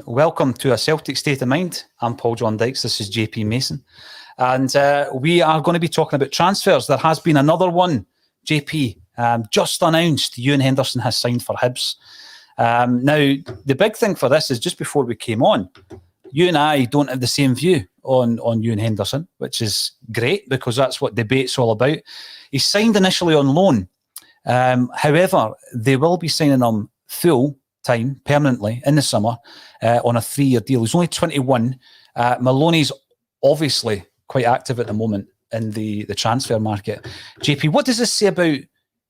Welcome to a Celtic State of Mind. I'm Paul John Dykes. This is JP Mason. And we are going to be talking about transfers. There has been another one, JP, just announced. Ewan Henderson has signed for Hibs. Now, the big thing for this is just before we came on, you and I don't have the same view on Ewan Henderson, which is great because that's what debate's all about. He signed initially on loan. However, they will be signing him full time permanently in the summer on a 3-year deal. He's only 21. Maloney's obviously quite active at the moment in the transfer market. JP, what does this say about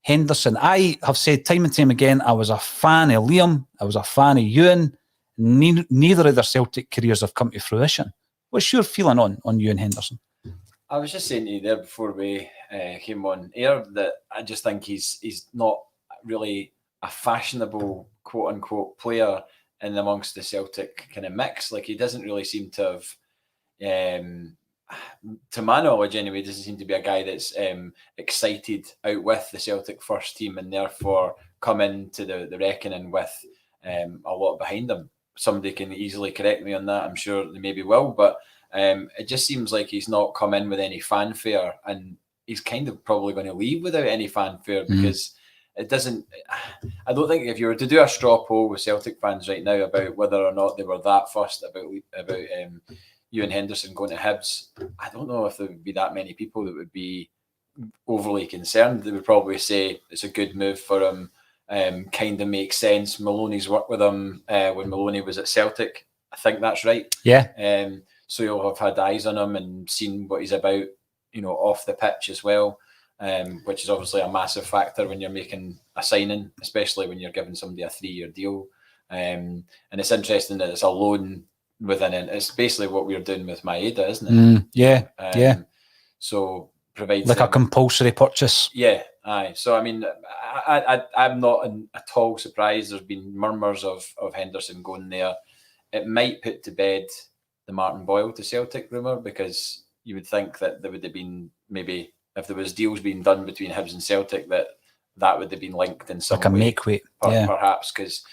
Henderson? I have said time and time again, I was a fan of Liam. I was a fan of Ewan. Neither of their Celtic careers have come to fruition. What's your feeling on Ewan Henderson? I was just saying to you there before we came on air that I just think he's not really a fashionable quote-unquote player in amongst the Celtic kind of mix. Like, he doesn't really seem to have, to my knowledge anyway, doesn't seem to be a guy that's excited out with the Celtic first team and therefore come into the reckoning with a lot behind him. Somebody can easily correct me on that. I'm sure they maybe will, but it just seems like he's not come in with any fanfare, and he's kind of probably going to leave without any fanfare because it doesn't. I don't think if you were to do a straw poll with Celtic fans right now about whether or not they were that fussed about Ewan Henderson going to Hibs, I don't know if there would be that many people that would be overly concerned. They would probably say it's a good move for him. Kind of makes sense. Maloney's worked with him when Maloney was at Celtic. I think that's right. Yeah. So you'll have had eyes on him and seen what he's about, off the pitch as well. Which is obviously a massive factor when you're making a signing, especially when you're giving somebody a 3-year deal. And it's interesting that it's a loan within it. It's basically what we're doing with Maeda, isn't it? Yeah. So provides like a compulsory purchase. Yeah, aye. So I mean, I'm not at all surprised. There's been murmurs of Henderson going there. It might put to bed the Martin Boyle to Celtic rumour, because you would think that there would have been maybe, if there was deals being done between Hibs and Celtic, that would have been linked in some like a way, make weight, perhaps, because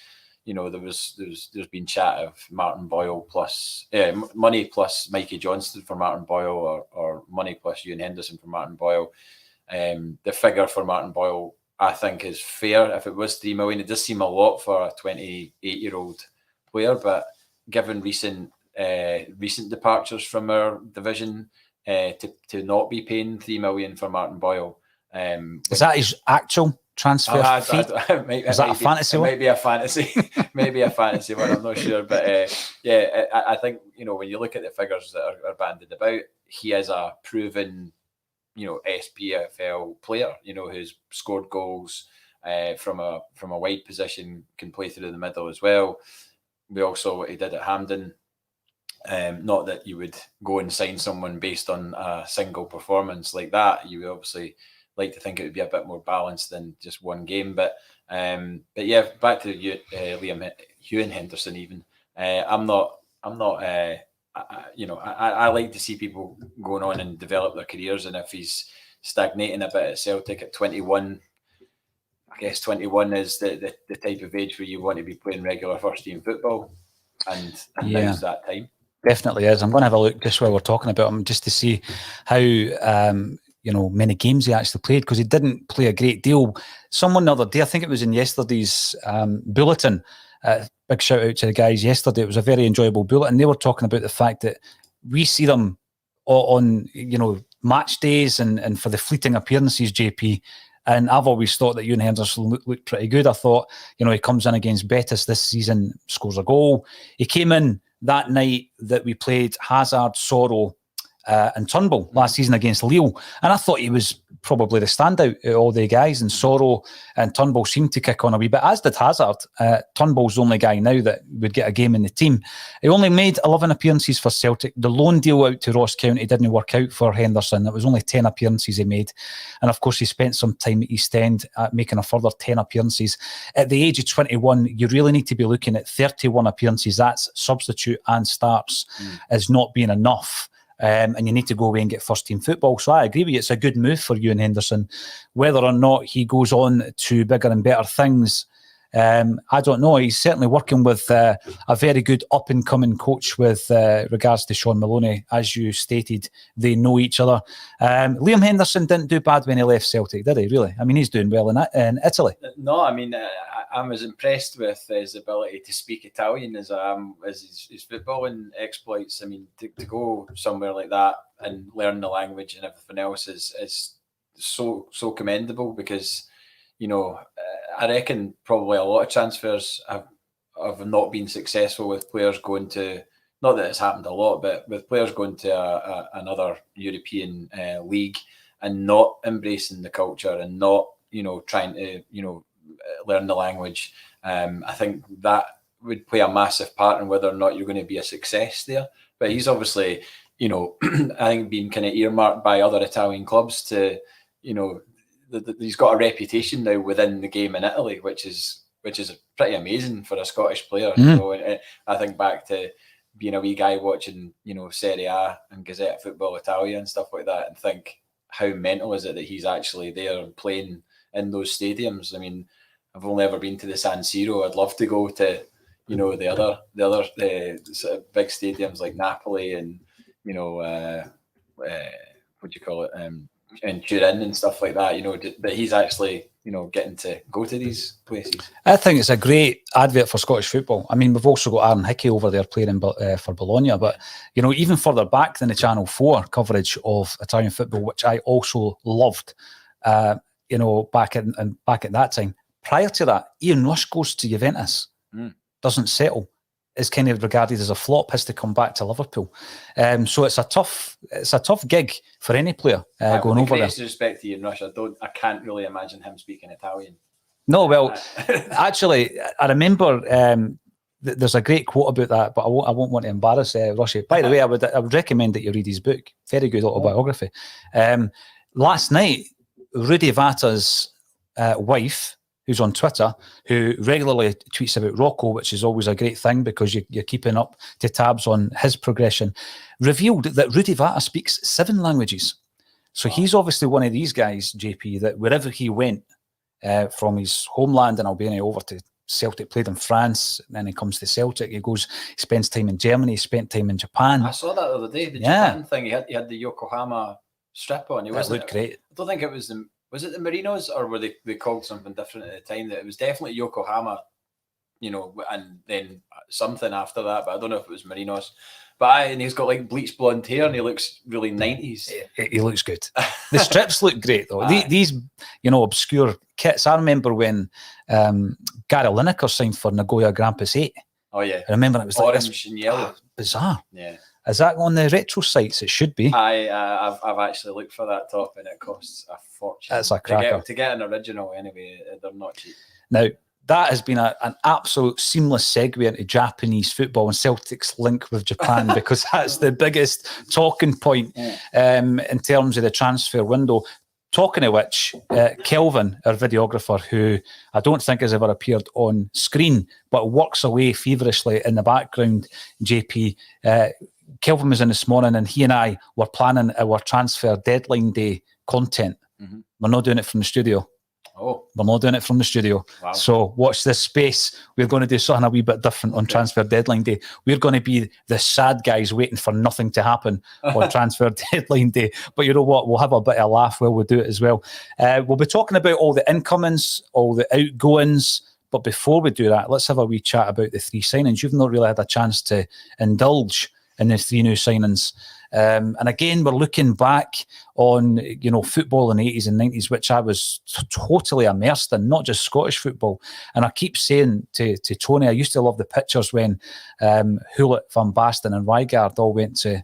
there's been chat of Martin Boyle plus money plus Mikey Johnston for Martin Boyle, or money plus Ewan Henderson for Martin Boyle. The figure for Martin Boyle, I think, is fair. If it was 3 million, it does seem a lot for a 28-year-old player, but given recent departures from our division, to not be paying 3 million for Martin Boyle. Is that his actual transfer fee? Is that a fantasy one? Maybe a fantasy, maybe a fantasy one. I'm not sure, but I think when you look at the figures that are bandied about, he is a proven SPFL player. Who's scored goals from a wide position, can play through the middle as well. We also what he did at Hampden. Not that you would go and sign someone based on a single performance like that. You would obviously like to think it would be a bit more balanced than just one game. But yeah, back to Ewan Henderson. Even I'm not. I like to see people going on and develop their careers. And if he's stagnating a bit at Celtic at 21, I guess 21 is the type of age where you want to be playing regular first team football, and now's that time. Definitely is. I'm going to have a look just while we're talking about him, just to see how many games he actually played, because he didn't play a great deal. Someone the other day, I think it was in yesterday's bulletin, big shout out to the guys yesterday. It was a very enjoyable bulletin. They were talking about the fact that we see them on match days and for the fleeting appearances, JP. And I've always thought that Ewan Henderson looked pretty good. I thought, he comes in against Betis this season, scores a goal. He came in that night that we played Hazard, Sorrow and Turnbull last season against Lille. And I thought he was probably the standout of all the guys, and Sorrow and Turnbull seemed to kick on a wee bit, as did Hazard. Turnbull's the only guy now that would get a game in the team. He only made 11 appearances for Celtic. The loan deal out to Ross County didn't work out for Henderson. It was only 10 appearances he made. And of course, he spent some time at East End making a further 10 appearances. At the age of 21, you really need to be looking at 31 appearances. That's substitute and starts as not being enough. And you need to go away and get first team football. So I agree with you, it's a good move for Ewan Henderson. Whether or not he goes on to bigger and better things I don't know. He's certainly working with a very good up-and-coming coach with regards to Sean Maloney. As you stated, they know each other. Liam Henderson didn't do bad when he left Celtic, did he, really? I mean, he's doing well in Italy. No, I mean, I'm as impressed with his ability to speak Italian as I am as his footballing exploits. I mean, to go somewhere like that and learn the language and everything else is so commendable, because, you know, I reckon probably a lot of transfers have not been successful with players going to, not that it's happened a lot, but with players going to another European league and not embracing the culture and not, you know, trying to, you know, learn the language. I think that would play a massive part in whether or not you're going to be a success there. But he's obviously, you know, I think being kind of earmarked by other Italian clubs to, you know, he's got a reputation now within the game in Italy, which is pretty amazing for a Scottish player. Mm. So I think back to being a wee guy watching, you know, Serie A and Gazzetta Football Italia and stuff like that, and think how mental is it that he's actually there and playing in those stadiums. I mean, I've only ever been to the San Siro. I'd love to go to, you know, the other sort of big stadiums like Napoli and, you know, what do you call it, and Turin and stuff like that. You know, but he's actually, you know, getting to go to these places. I think it's a great advert for Scottish football. I mean, we've also got Aaron Hickey over there playing for Bologna, but, you know, even further back than the Channel 4 coverage of Italian football, which I also loved, you know, back at that time. Prior to that, Ian Rush goes to Juventus, doesn't settle, is kind of regarded as a flop, has to come back to Liverpool. So it's a tough gig for any player going over there. With respect to Ian Rush, I can't really imagine him speaking Italian. No, well, actually, I remember there's a great quote about that, but I won't want to embarrass Rushy. By the way, I would recommend that you read his book. Very good autobiography. Last night, Rudy Vata's wife, who's on Twitter, who regularly tweets about Rocco, which is always a great thing because you're keeping up to tabs on his progression, revealed that Rudy Vata speaks 7 languages. So he's obviously one of these guys, JP, that wherever he went from his homeland in Albania over to Celtic, played in France, and then he comes to Celtic, he spends time in Germany, he spent time in Japan. I saw that the other day, the Japan thing, he had the Yokohama strip on. It looked great. I don't think it was was it the Marinos, or were they called something different at the time? That it was definitely Yokohama, you know, and then something after that, but I don't know if it was Marinos. But and he's got like bleached blonde hair, and he looks really 90s. He looks good. The strips look great though. These, you know, obscure kits. I remember when Gary Lineker signed for Nagoya Grampus 8. Oh yeah, I remember it was orange like and yellow. Bizarre. Yeah. Is that on the retro sites? It should be. I've actually looked for that top, and it costs a fortune. It's a cracker. To get an original anyway. They're not cheap. Now, that has been an absolute seamless segue into Japanese football and Celtic's link with Japan, because that's the biggest talking point in terms of the transfer window. Talking of which, Kelvin, our videographer, who I don't think has ever appeared on screen, but works away feverishly in the background, JP, Kelvin was in this morning and he and I were planning our transfer deadline day content. Mm-hmm. We're not doing it from the studio. Oh, we're not doing it from the studio. Wow. So watch this space. We're going to do something a wee bit different on transfer deadline day. We're going to be the sad guys waiting for nothing to happen on transfer deadline day. But you know what? We'll have a bit of a laugh while we do it as well. We'll be talking about all the incomings, all the outgoings. But before we do that, let's have a wee chat about the 3 signings. You've not really had a chance to indulge in the 3 new signings. And again, we're looking back on, you know, football in the 80s and 90s, which I was totally immersed in, not just Scottish football. And I keep saying to Tony, I used to love the pictures when Hulett, Van Basten and Rijgaard all went to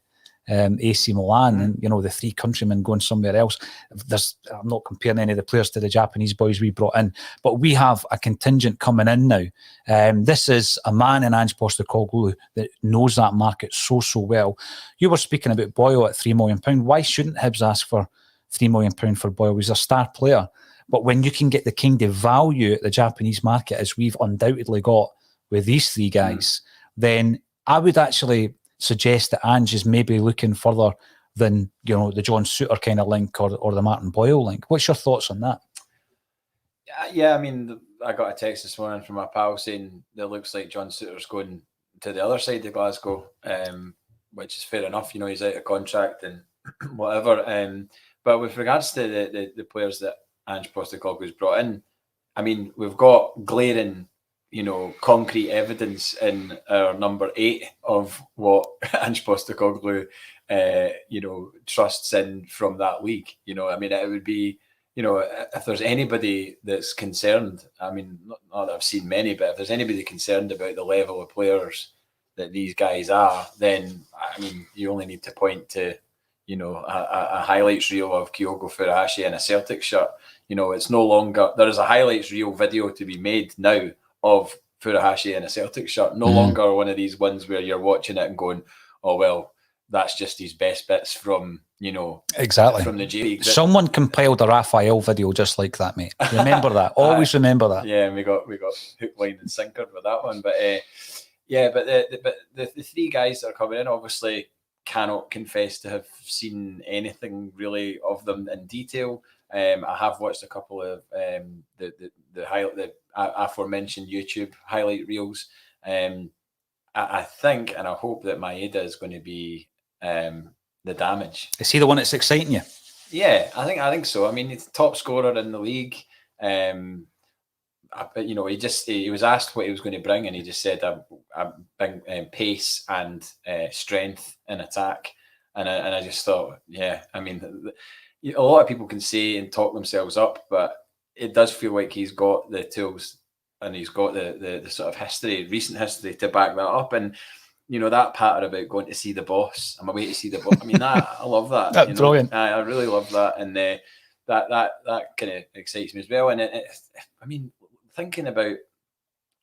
AC Milan, and, you know, the 3 countrymen going somewhere else. I'm not comparing any of the players to the Japanese boys we brought in, but we have a contingent coming in now. This is a man in Ange Postecoglou that knows that market so well. You were speaking about Boyle at £3 million. Why shouldn't Hibs ask for £3 million for Boyle? He's a star player. But when you can get the kind of value at the Japanese market as we've undoubtedly got with these 3 guys, then I would actually suggest that Ange is maybe looking further than, you know, the John Souttar kind of link or the Martin Boyle link. What's your thoughts on that? Yeah, I mean, I got a text this morning from my pal saying that it looks like John Souttar's going to the other side of Glasgow, which is fair enough. He's out of contract and whatever. But with regards to the players that Ange Postecoglou's brought in, I mean, we've got glaring, concrete evidence in our number 8 of what Ange Postecoglou, trusts in from that league. I mean, it would be, if there's anybody that's concerned, I mean, not that I've seen many, but if there's anybody concerned about the level of players that these guys are, then, I mean, you only need to point to, a highlights reel of Kyogo Furuhashi in a Celtic shirt. It's no longer, there is a highlights reel video to be made now of Furuhashi in a Celtic shirt. No longer one of these ones where you're watching it and going, oh, well, that's just his best bits from, exactly from the J League. Someone compiled a Raphael video just like that, mate. Remember that. Always remember that. Yeah, and we got hook, line and sinker with that one. But the 3 guys that are coming in obviously cannot confess to have seen anything really of them in detail. I have watched a couple of the aforementioned YouTube highlight reels. I think and I hope that Maeda is going to be the damage. Is he the one that's exciting you? Yeah, I think so. I mean, he's the top scorer in the league. He was asked what he was going to bring, and he just said, "I bring pace and strength in attack." And I just thought, yeah, I mean, a lot of people can say and talk themselves up, but it does feel like he's got the tools and he's got the sort of recent history to back that up. And that patter about going to see the boss, I'm away to see the boss. I mean, I love that. That's brilliant. I really love that, and that kind of excites me as well. And I mean, thinking about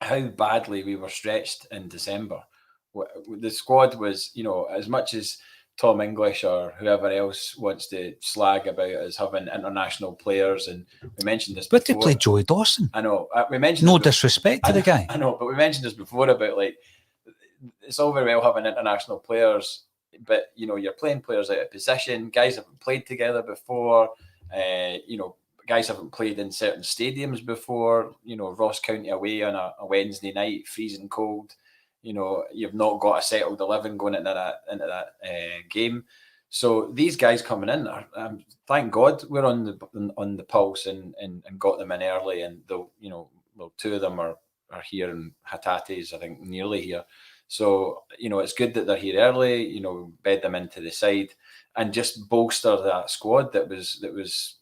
how badly we were stretched in December, the squad was, as much as Tom English or whoever else wants to slag about us having international players, and we mentioned this before. But they played Joey Dawson. I know. We mentioned no disrespect to the guy. I know, but we mentioned this before about, like, it's all very well having international players, but you're playing players out of position. Guys haven't played together before. Guys haven't played in certain stadiums before. Ross County away on a Wednesday night, freezing cold. You've not got a settled 11 going into that game. So these guys coming in, thank God we're on the pulse and got them in early, and they'll, well, 2 of them are here, and Hatate's, I think, nearly here. So it's good that they're here early. Bed them into the side and just bolster that squad that was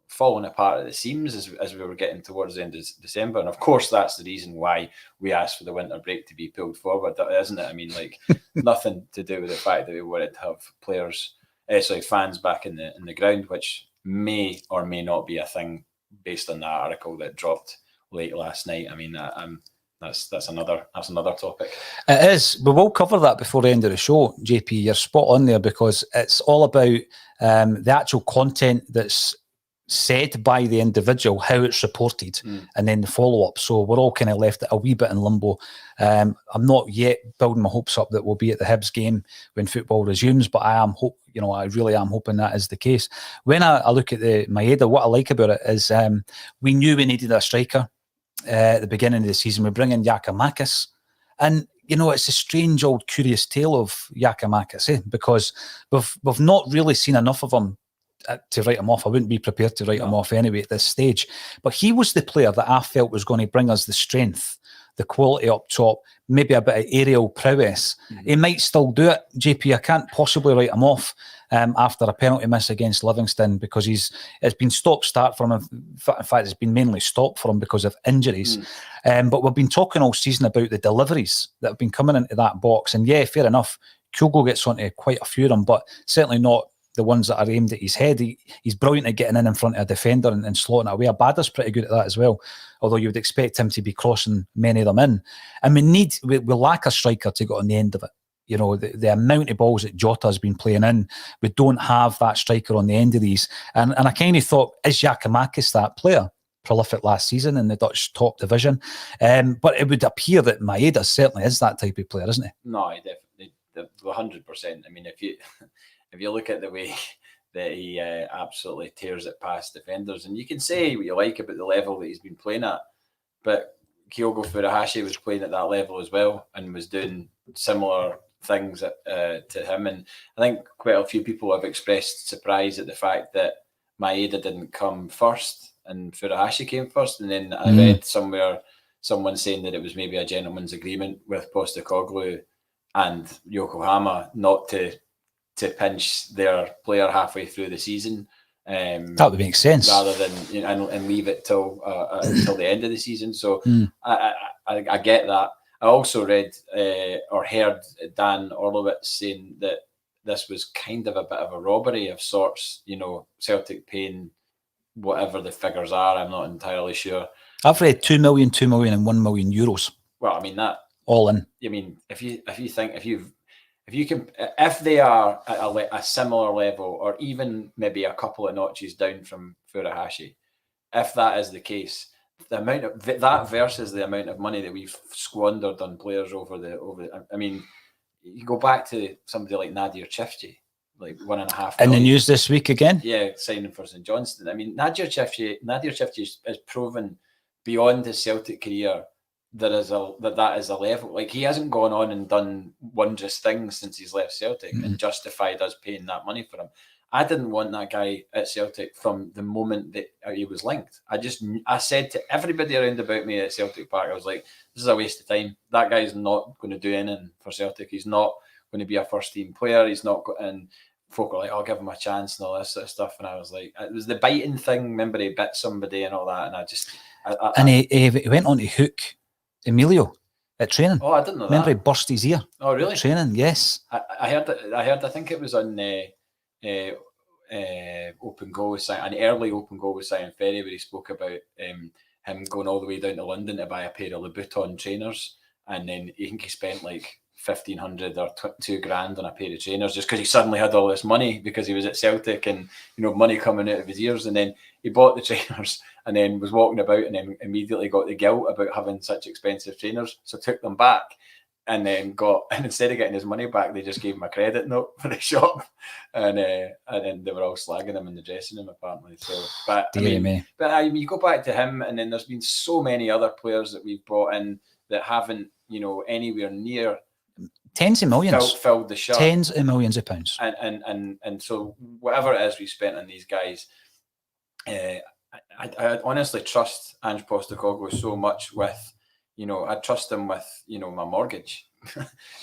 falling apart at the seams as we were getting towards the end of December. And of course, that's the reason why we asked for the winter break to be pulled forward, isn't it? I mean, like, nothing to do with the fact that we wanted to have fans back in the ground, which may or may not be a thing based on that article that dropped late last night. I mean, that's another topic. It is. We will cover that before the end of the show, JP. You're spot on there, because it's all about the actual content that's said by the individual, how it's reported, and then the follow-up. So we're all kind of left a wee bit in limbo. I'm not yet building my hopes up that we'll be at the Hibs game when football resumes, but I really am hoping that is the case. When I look at the Maeda, what I like about it is we knew we needed a striker at the beginning of the season. We bring in Giakoumakis, and it's a strange old curious tale of Giakoumakis, because we've not really seen enough of him to write him off. I wouldn't be prepared to write him off anyway at this stage. But he was the player that I felt was going to bring us the strength, the quality up top, maybe a bit of aerial prowess. He might still do it, JP. I can't possibly write him off after a penalty miss against Livingston, because it's been stop-start for him. In fact, it's been mainly stopped for him because of injuries. But we've been talking all season about the deliveries that have been coming into that box. And yeah, fair enough, Kyogo gets onto quite a few of them, but certainly not the ones that are aimed at his head. He's brilliant at getting in front of a defender and slotting it away. Abada's pretty good at that as well, although you would expect him to be crossing many of them in. And we lack a striker to get on the end of it. The amount of balls that Jota has been playing in, we don't have that striker on the end of these. And I kind of thought, is Giakoumakis that player? Prolific last season in the Dutch top division. But it would appear that Maeda certainly is that type of player, isn't he? No, he definitely, 100%. I mean, if you look at the way that he absolutely tears it past defenders, and you can say what you like about the level that he's been playing at, but Kyogo Furuhashi was playing at that level as well and was doing similar things to him. And I think quite a few people have expressed surprise at the fact that Maeda didn't come first and Furuhashi came first. And then I read somewhere someone saying that it was maybe a gentleman's agreement with Postecoglou and Yokohama not to pinch their player halfway through the season. That would make sense, rather than and leave it till the end of the season. So I get that. I also read or heard Dan Orlowitz saying that this was kind of a bit of a robbery of sorts. Celtic paying whatever the figures are. I'm not entirely sure. I've read 2 million, 2 million, and 1 million euros. Well, I mean that all in. I mean, if they are at a similar level, or even maybe a couple of notches down from Furuhashi, if that is the case, the amount of that versus the amount of money that we've squandered on players over I mean, you go back to somebody like Nadir Chifchi, like 1.5 in the news this week again. Yeah, signing for St Johnstone. I mean, Nadir Chifchi has proven beyond his Celtic career that is a level. Like, he hasn't gone on and done wondrous things since he's left Celtic and justified us paying that money for him. I didn't want that guy at Celtic from the moment that he was linked. I said to everybody around about me at Celtic Park, I was like, this is a waste of time. That guy's not going to do anything for Celtic. He's not going to be a first team player. He's not and folk are like, I'll give him a chance and all this sort of stuff. And I was like, it was the biting thing. Remember, he bit somebody and all that. And he went on to hook Emilio at training. Oh, I didn't know. Remember, he burst his ear. Oh, really? At training, yes. I heard. I think it was on Open Goal with an early Open Goal with Simon Ferry, where he spoke about him going all the way down to London to buy a pair of Louboutin trainers, and then I think he spent like 1,500 or $2,000 on a pair of trainers just because he suddenly had all this money because he was at Celtic and money coming out of his ears, and then he bought the trainers and then was walking about and then immediately got the guilt about having such expensive trainers, so took them back and then instead of getting his money back, they just gave him a credit note for the shop, and then they were all slagging him in the dressing room apparently. So, but you go back to him, and then there's been so many other players that we've brought in that haven't anywhere near tens of millions filled the shirt, tens of millions of pounds, and so whatever it is we spent on these guys, I honestly trust Ange Postecoglou so much with, I trust him with, my mortgage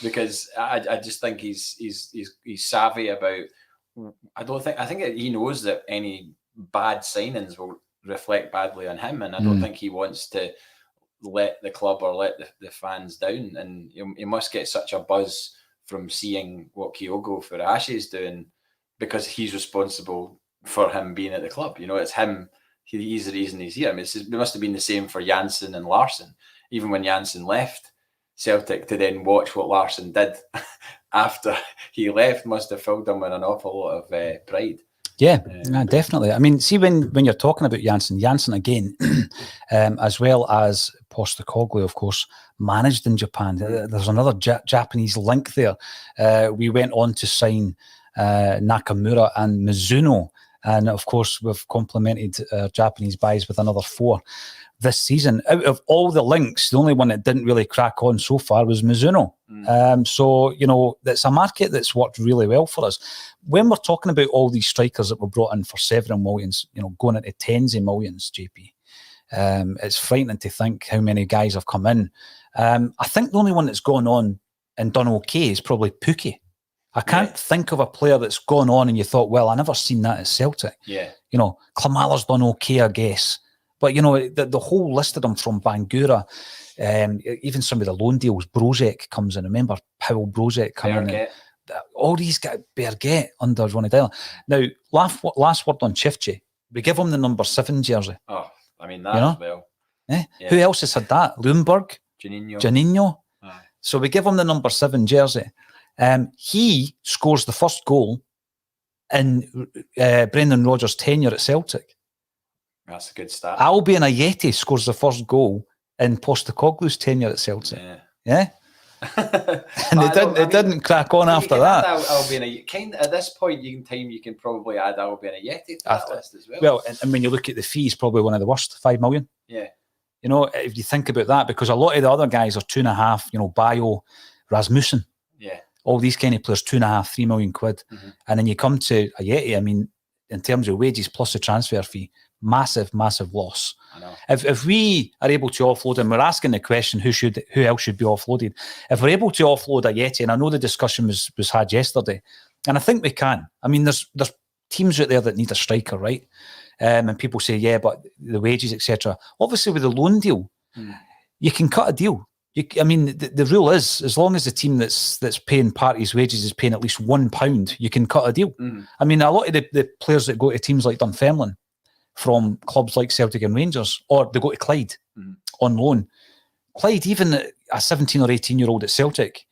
because I just think he's savvy about. I think he knows that any bad signings will reflect badly on him, and I don't think he wants to let the club or let the fans down. And he must get such a buzz from seeing what Kyogo Furuhashi is doing because he's responsible for him being at the club. It's him. He's the reason he's here. I mean, it must have been the same for Janssen and Larsson. Even when Janssen left Celtic, to then watch what Larsson did after he left must have filled him with an awful lot of pride. Yeah, definitely. I mean, see, when you're talking about Janssen again, as well as Postecoglou, of course, managed in Japan. There's another Japanese link there. We went on to sign Nakamura and Mizuno. And of course, we've complemented Japanese buys with another 4 this season. Out of all the links, the only one that didn't really crack on so far was Mizuno. So, it's a market that's worked really well for us. When we're talking about all these strikers that were brought in for several millions, going into tens of millions, JP, it's frightening to think how many guys have come in. I think the only one that's gone on and done okay is probably Pukki. I can't think of a player that's gone on and you thought, well, I never seen that at Celtic. Yeah. Klamala's done okay, I guess. But, the whole list of them from Bangura, even some of the loan deals, Brozek comes in. Remember Powell Brozek coming in. All these guys, Berget under Ronnie Dylan. Now, last word on Chifchi. We give him the number 7 jersey. Oh, I mean, that as well. Yeah. Who else has had that? Lundberg? Janino. So we give him the number 7 jersey. He scores the first goal in Brendan Rodgers' tenure at Celtic. That's a good stat. Albion Ayeti scores the first goal in Postecoglou's tenure at Celtic. Yeah. And it didn't crack on after that. At this point in time, you can probably add Albion Ayeti to that list as well. Well, and when you look at the fees, probably one of the worst, 5 million. Yeah. You know, if you think about that, because a lot of the other guys are 2.5, you know, Bio, Rasmussen, all these kind of players, 2.5, 3 million quid. And then you come to Ayeti, I mean, in terms of wages plus the transfer fee, massive, massive loss. I know. If we are able to offload, and we're asking the question, who else should be offloaded? If we're able to offload Ayeti, and I know the discussion was had yesterday, and I think we can. I mean, there's teams out there that need a striker, right? And people say, yeah, but the wages, etc. Obviously, with the loan deal, you can cut a deal. I mean, the rule is, as long as the team that's paying parties' wages is paying at least £1, you can cut a deal. I mean, a lot of the players that go to teams like Dunfermline from clubs like Celtic and Rangers, or they go to Clyde on loan. Clyde, even a 17 or 18-year-old at Celtic,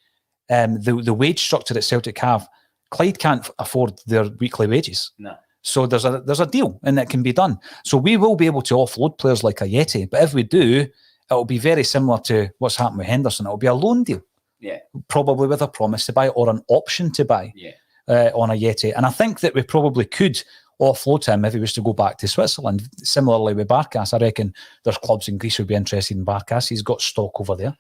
the wage structure that Celtic have, Clyde can't afford their weekly wages. No. So there's a deal, and it can be done. So we will be able to offload players like Ayeti, but if we do, it'll be very similar to what's happened with Henderson. It'll be a loan deal, probably with a promise to buy or an option to buy on Ayeti. And I think that we probably could offload him if he was to go back to Switzerland. Similarly with Barkas, I reckon there's clubs in Greece who would be interested in Barkas. He's got stock over there.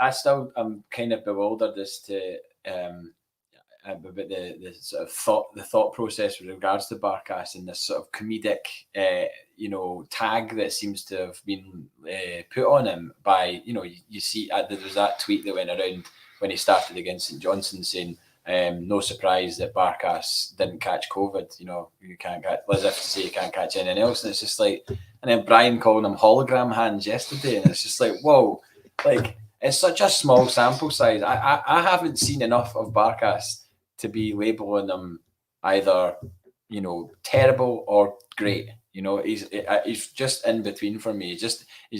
I still am kind of bewildered as to about the sort of thought process with regards to Barkas and this sort of comedic tag that seems to have been put on him by, you see there was that tweet that went around when he started against St Johnstone saying no surprise that Barkas didn't catch COVID, you can't catch, as if to say you can't catch anything else. And it's just like, and then Brian calling him hologram hands yesterday, and it's just like, whoa, like it's such a small sample size. I haven't seen enough of Barkas to be labeling them either, terrible or great. He's just in between for me. He's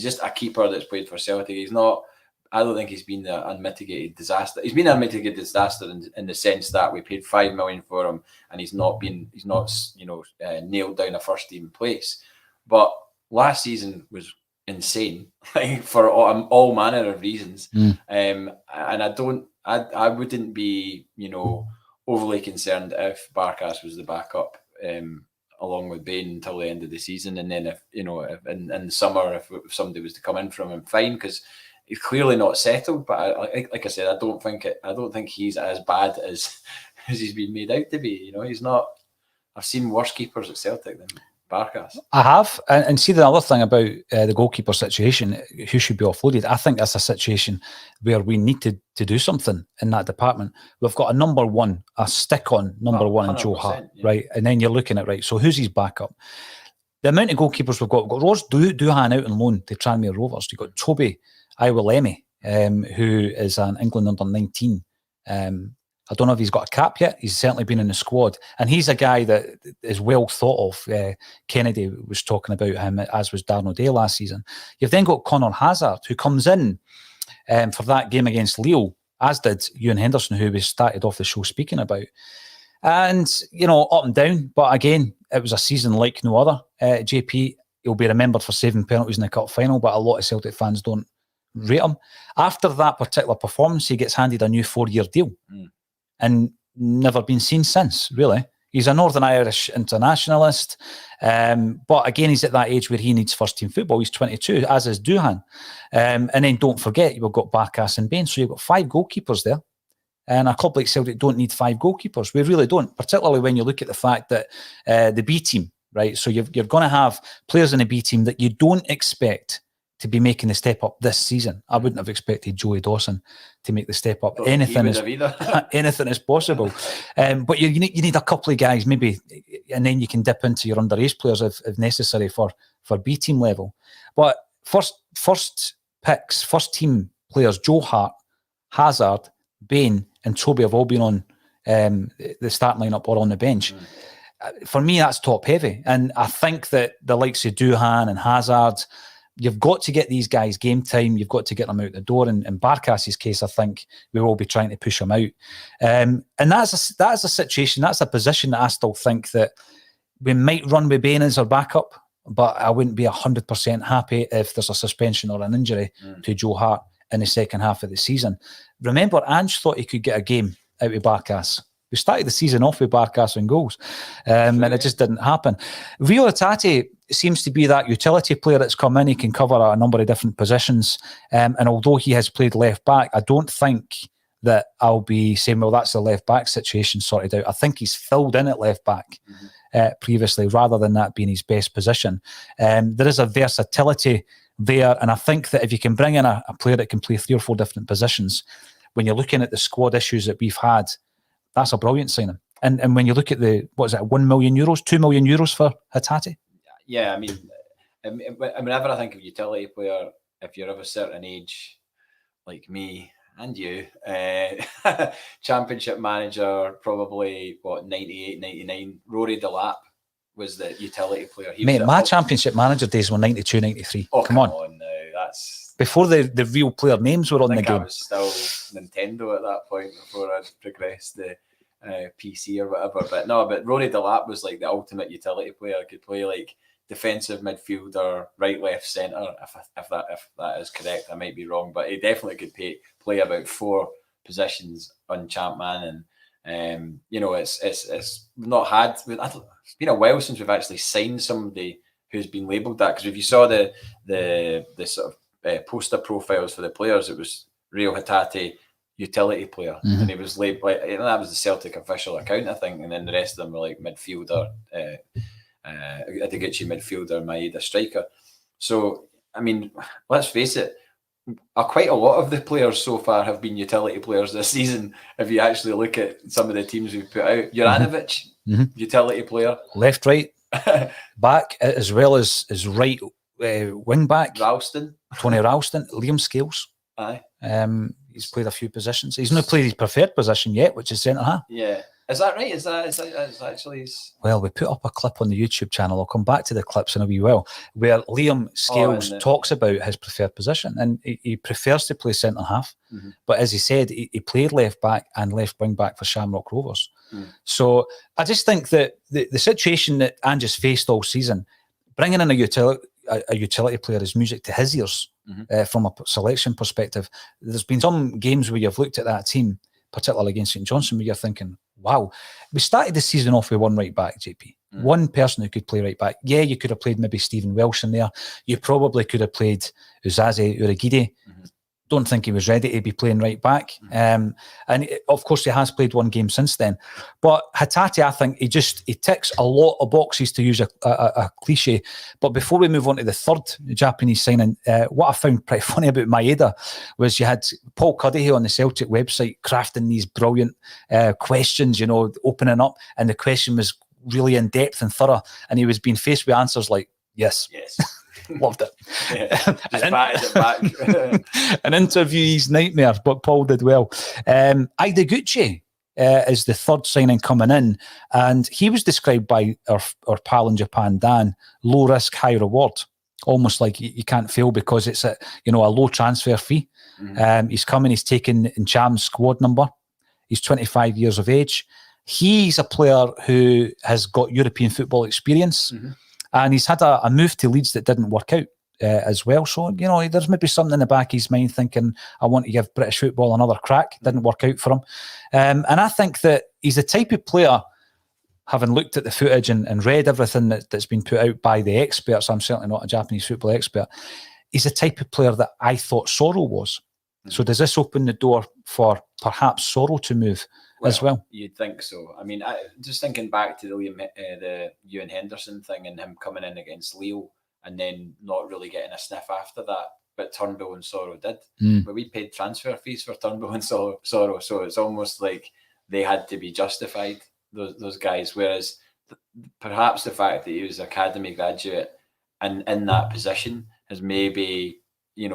just a keeper that's played for Celtic. He's not. I don't think he's been the unmitigated disaster. He's been an unmitigated disaster in the sense that we paid $5 million for him, and he's not nailed down a first team place. But last season was insane, like for all manner of reasons. And I wouldn't be, overly concerned if Barkas was the backup along with Bain until the end of the season. And then if in the summer, if somebody was to come in from him, fine, because he's clearly not settled. But like I said, I don't think he's as bad as he's been made out to be. He's not. I've seen worse keepers at Celtic than Barkas. I have, and see the other thing about the goalkeeper situation, who should be offloaded. I think that's a situation where we need to do something in that department. We've got a number one, a stick-on number one in Joe Hart, right? And then you're looking at, right, so who's his backup? The amount of goalkeepers we've got Ross Doohan out on loan to Tranmere Rovers. You've got Toby Iwalemi, who is an England under-19. I don't know if he's got a cap yet. He's certainly been in the squad. And he's a guy that is well thought of. Kennedy was talking about him, as was Darren O'Day last season. You've then got Connor Hazard, who comes in for that game against Lille, as did Ewan Henderson, who we started off the show speaking about. And, up and down. But again, it was a season like no other. JP, he'll be remembered for saving penalties in the cup final, but a lot of Celtic fans don't rate him. After that particular performance, he gets handed a new 4-year deal. And never been seen since, really. He's a Northern Irish internationalist, but again, he's at that age where he needs first-team football. He's 22, as is Doohan. And then don't forget, you've got Barkas and Bain, so you've got 5 goalkeepers there. And a club like Celtic don't need 5 goalkeepers. We really don't, particularly when you look at the fact that the B team, right? So you're going to have players in the B team that you don't expect to be making the step up this season. I wouldn't have expected Joey Dawson to make the step up. Anything is possible. But you need a couple of guys maybe, and then you can dip into your underage players if necessary for B team level. But first picks, first team players, Joe Hart, Hazard, Bain and Toby have all been on the starting lineup or on the bench. For me, that's top heavy. And I think that the likes of Doohan and Hazard, you've got to get these guys game time. You've got to get them out the door. And in Barkas's case, I think we will be trying to push him out. And that's a situation, that's a position that I still think that we might run with Bain as our backup, but I wouldn't be 100% happy if there's a suspension or an injury to Joe Hart in the second half of the season. Remember, Ange thought he could get a game out of Barkas We started the season off with Barkas and goals, and it just didn't happen. Rio Hatate seems to be that utility player that's come in. He can cover a number of different positions, and although he has played left back, I don't think that I'll be saying, well, that's the left back situation sorted out. I think he's filled in at left back previously, rather than that being his best position. There is a versatility there, and I think that if you can bring in a player that can play 3 or 4 different positions, when you're looking at the squad issues that we've had, that's a brilliant signing. And when you look at the, what is it, €1 million, €2 million for Hatate? Yeah, I mean, whenever I think of utility player, if you're of a certain age, like me and you, championship manager, probably, 98, 99, Rory Delap was the utility player. Mate, my championship manager days were 92, 93. Oh, come on now. That's before the real player names were on the game. I was still Nintendo at that point before I'd progressed the PC or whatever. But no, but Rory Delap was like the ultimate utility player. Could play like defensive midfielder, right, left, centre. If that is correct, I might be wrong, but he definitely could play about 4 positions on Champman. And it's not had. It's been a while since we've actually signed somebody who's been labelled that. Because if you saw the sort of poster profiles for the players, it was Rio Hatate, utility player, and he was labelled that was the Celtic official account, I think, and then the rest of them were like midfielder, Ideguchi midfielder, Maeda striker. So I mean, let's face it, quite a lot of the players so far have been utility players this season. If you actually look at some of the teams we've put out, Juranovic, utility player, left, right, back, as well as right wing back. Ralston, Tony Ralston, Liam Scales. Aye. He's played a few positions. He's not played his preferred position yet, which is centre half. Yeah. Is that right? Is that actually his... Well, we put up a clip on the YouTube channel. I'll come back to the clips in a wee while, where Liam Scales talks about his preferred position, and he prefers to play centre half. But as he said, he played left back and left wing back for Shamrock Rovers. So I just think that the situation that Ange has faced all season, bringing in a utility player is music to his ears. From a selection perspective. There's been some games where you've looked at that team, particularly against St Johnstone, where you're thinking, wow, we started the season off with 1 right back, JP. One person who could play right back. Yeah, you could have played maybe Stephen Welsh in there. You probably could have played Uzazi Urigide. Don't think he was ready to be playing right back. And of course, he has played 1 game since then. But Hatate, I think he ticks a lot of boxes, to use a cliche. But before we move on to the third Japanese signing, what I found pretty funny about Maeda was you had Paul Cuddihy on the Celtic website crafting these brilliant questions, opening up. And the question was really in-depth and thorough. And he was being faced with answers like, yes. Loved it. Just batted it back. An interviewee's nightmare, but Paul did well. Ideguchi is the third signing coming in, and he was described by our pal in Japan, Dan, low risk, high reward. Almost like you can't fail because it's a low transfer fee. He's coming, he's taken Ncham's squad number. He's 25 years of age. He's a player who has got European football experience. And he's had a move to Leeds that didn't work out as well. So, there's maybe something in the back of his mind thinking, I want to give British football another crack. Didn't work out for him. And I think that he's the type of player, having looked at the footage and read everything that's been put out by the experts, I'm certainly not a Japanese football expert, he's the type of player that I thought Soro was. So does this open the door for perhaps Soro to move as well? You'd think so. I mean, just thinking back to the Ewan Henderson thing and him coming in against Lille and then not really getting a sniff after that, but Turnbull and Soro did. But we paid transfer fees for Turnbull and Soro, so it's almost like they had to be justified, those guys, whereas perhaps the fact that he was an academy graduate and in that position has maybe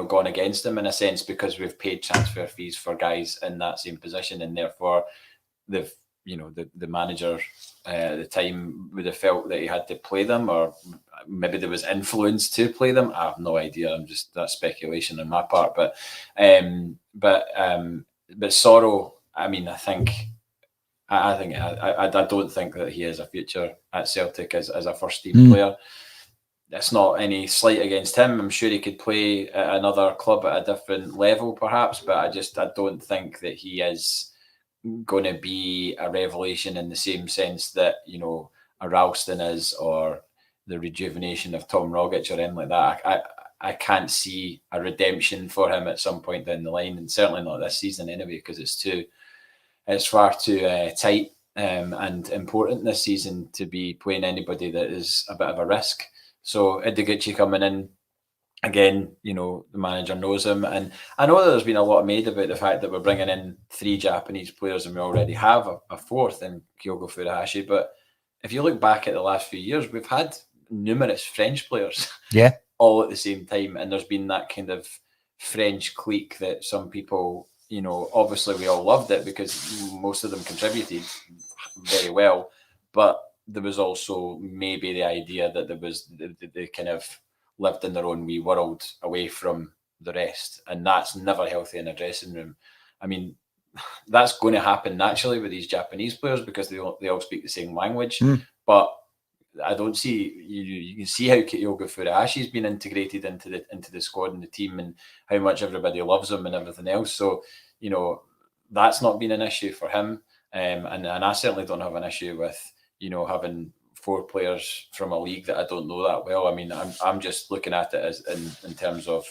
gone against him in a sense, because we've paid transfer fees for guys in that same position, and therefore the manager at the time would have felt that he had to play them, or maybe there was influence to play them. I have no idea. That's speculation on my part. But Soro, I mean, I don't think that he has a future at Celtic as a first team player. It's not any slight against him. I'm sure he could play at another club at a different level, perhaps, but I don't think that he is going to be a revelation in the same sense that, you know, a Ralston is, or the rejuvenation of Tom Rogic or anything like that. I can't see a redemption for him at some point down the line, and certainly not this season anyway, because it's far too tight and important this season to be playing anybody that is a bit of a risk. So Ideguchi coming in, again, you know, the manager knows him. And I know that there's been a lot made about the fact that we're bringing in 3 Japanese players and we already have a 4th in Kyogo Furuhashi. But if you look back at the last few years, we've had numerous French players all at the same time. And there's been that kind of French clique that some people, you know, obviously we all loved it because most of them contributed very well. But there was also maybe the idea that there was the kind of lived in their own wee world away from the rest, and that's never healthy in a dressing room. I mean, that's going to happen naturally with these Japanese players because they all speak the same language. But I don't see you can see how Kyogo Furuhashi's been integrated into the squad and the team, and how much everybody loves him and everything else. So, you know, that's not been an issue for him, and I certainly don't have an issue with, you know, having 4 players from a league that I don't know that well. I mean, I'm just looking at it as in terms of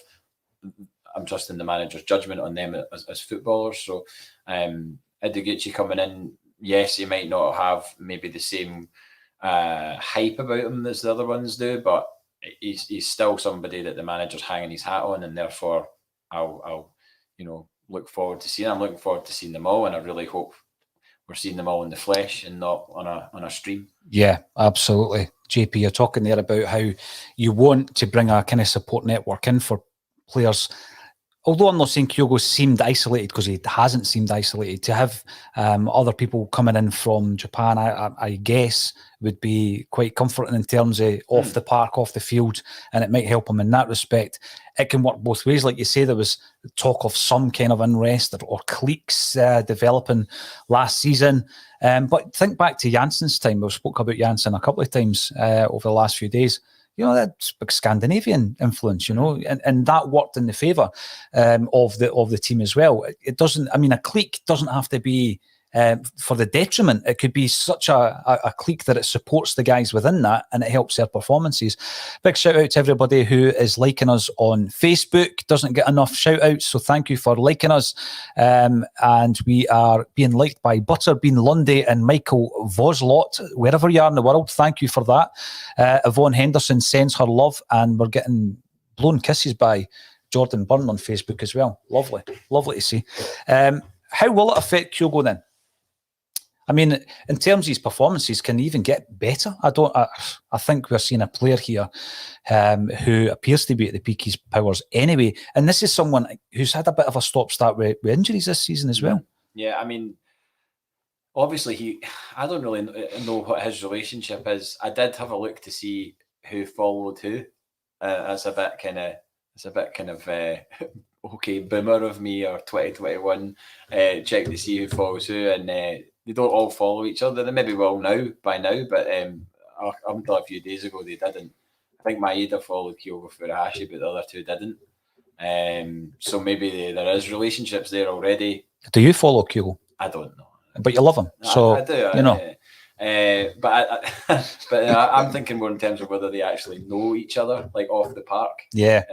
I'm trusting the manager's judgment on them as footballers. So Ideguchi coming in, yes, he might not have maybe the same hype about him as the other ones do, but he's still somebody that the manager's hanging his hat on, and therefore I'll you know, look forward to seeing. I'm looking forward to seeing them all, and I really hope we're seeing them all in the flesh and not on a stream. Yeah, absolutely. JP, you're talking there about how you want to bring a kind of support network in for players. Although I'm not saying Kyogo seemed isolated, because he hasn't seemed isolated, to have other people coming in from Japan, I guess, would be quite comforting in terms of off the park, off the field, and it might help him in that respect. It can work both ways. Like you say, there was talk of some kind of unrest or cliques developing last season. But think back to Janssen's time. We've spoke about Janssen a couple of times over the last few days. You know, that's big Scandinavian influence, you know, and that worked in the favour of the team as well. It doesn't, I mean, a clique doesn't have to be for the detriment. It could be such a clique that it supports the guys within that, and it helps their performances. Big shout out to everybody who is liking us on Facebook. Doesn't get enough shout outs, so thank you for liking us. And we are being liked by Butterbean Lundy and Michael Voslot, wherever you are in the world. Thank you for that. Ewan Henderson sends her love, and we're getting blown kisses by Jordan Byrne on Facebook as well. Lovely to see. How will it affect Kyogo then? I mean, in terms of his performances, can he even get better? I think we're seeing a player here who appears to be at the peak of his powers anyway. And this is someone who's had a bit of a stop-start with injuries this season as well. Yeah, I mean, obviously I don't really know what his relationship is. I did have a look to see who followed who. That's a bit kind of okay, boomer of me, or 2021. Check to see who follows who, and they don't all follow each other. They maybe will by now, but up until a few days ago they didn't. I think Maeda followed Kyogo Furuhashi, but the other 2 didn't. So maybe there is relationships there already. Do you follow Kyogo? I don't know, but you love him, so I do. You know. But I'm thinking more in terms of whether they actually know each other, like off the park. Yeah.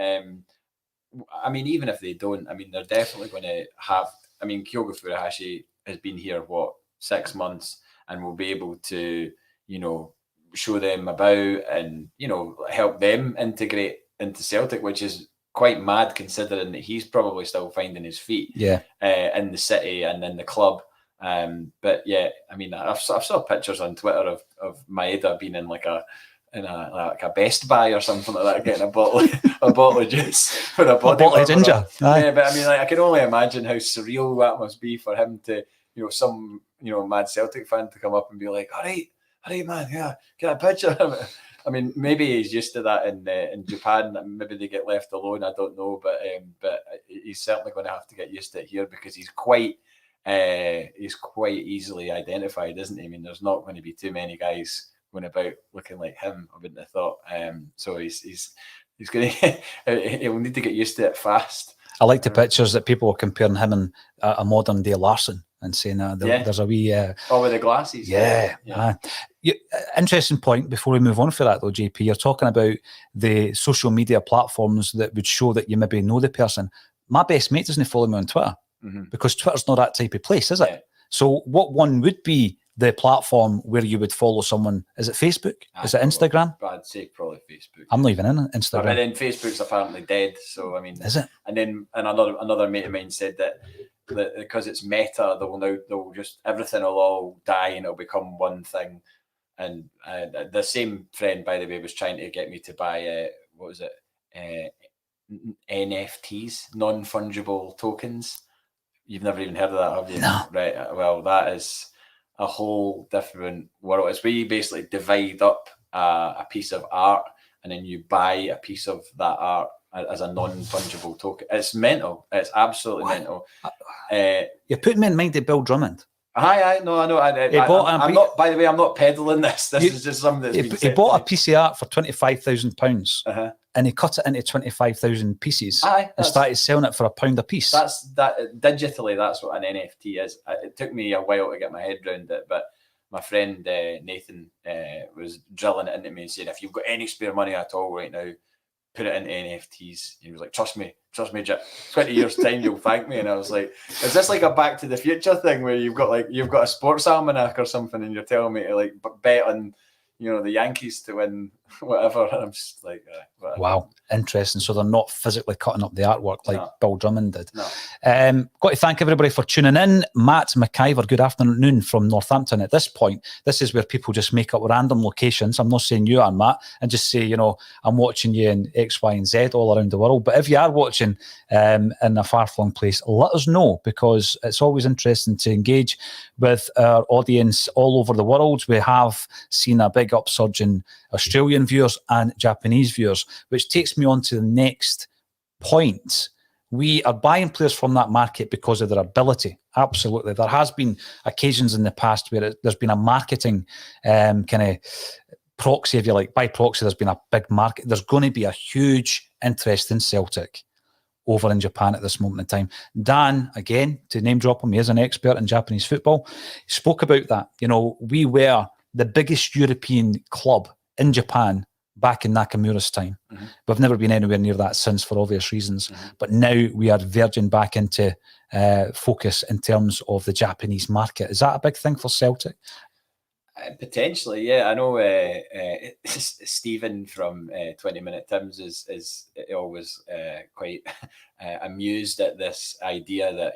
I mean, even if they don't, I mean, they're definitely going to have. I mean, Kyogo Furuhashi has been here 6 months, and will be able to, you know, show them about, and, you know, help them integrate into Celtic, which is quite mad considering that he's probably still finding his feet. Yeah. In the city and in the club. But yeah, I mean, I've saw pictures on Twitter of Maeda being in like a Best Buy or something like that, getting a bottle of juice with a bottle of ginger. Yeah, but I mean, like, I can only imagine how surreal that must be for him to, you know, some, you know, mad Celtic fan to come up and be like, all right, man, yeah, get a picture of it. I mean, maybe he's used to that in Japan. Maybe they get left alone. I don't know, but he's certainly going to have to get used to it here, because he's quite easily identified, isn't he? I mean, there's not going to be too many guys going about looking like him, I wouldn't have thought. So he's going to he'll need to get used to it fast. I like the pictures that people are comparing him and a modern day Larson. and saying there's a wee... oh, with the glasses. Yeah. Interesting point before we move on for that, though, JP. You're talking about the social media platforms that would show that you maybe know the person. My best mate doesn't follow me on Twitter because Twitter's not that type of place, is it? So what one would be the platform where you would follow someone? Is it Facebook? Is it Instagram? I'd say probably Facebook. I'm not even in Instagram. And then Facebook's apparently dead. So I mean, is it? And then another mate of mine said that because it's meta, they'll just everything will all die and it'll become one thing. And the same friend, by the way, was trying to get me to buy what was it? NFTs, non-fungible tokens. You've never even heard of that, have you? No. Right. Well, that is a whole different world. It's where you basically divide up a piece of art and then you buy a piece of that art as a non-fungible token. It's mental. It's absolutely mental. You're putting me in mind of Bill Drummond. I know. I'm not. By the way, I'm not peddling this. This is just something that's been he bought a piece of art for £25,000, and he cut it into 25,000 pieces and started selling it for £1 a piece. That's digitally. That's what an NFT is. It took me a while to get my head around it, but my friend Nathan was drilling it into me and saying, "If you've got any spare money at all right now, put it into NFTs." He was like, trust me, Jip, 20 years time you'll thank me. And I was like, is this like a Back to the Future thing where you've got a sports almanac or something and you're telling me to like bet on the Yankees to win whatever? And I'm just like, whatever. Wow, interesting. So they're not physically cutting up the artwork like Bill Drummond did. No. Got to thank everybody for tuning in. Matt McIver, good afternoon from Northampton. At this point, this is where people just make up random locations. I'm not saying you are, Matt, and just say, I'm watching you in X, Y, and Z all around the world. But if you are watching in a far-flung place, let us know, because it's always interesting to engage with our audience all over the world. We have seen a big upsurge in Australian viewers and Japanese viewers, which takes me on to the next point. We are buying players from that market because of their ability. Absolutely. There has been occasions in the past where there's been a marketing kind of proxy, if you like. By proxy, there's been a big market. There's going to be a huge interest in Celtic over in Japan at this moment in time. Dan, again, to name drop him, he is an expert in Japanese football. He spoke about that. We were the biggest European club in Japan back in Nakamura's time. We've never been anywhere near that since, for obvious reasons. But now we are verging back into focus in terms of the Japanese market. Is that a big thing for Celtic? Potentially, yeah. I know Stephen from 20 Minute Tims is always quite amused at this idea that,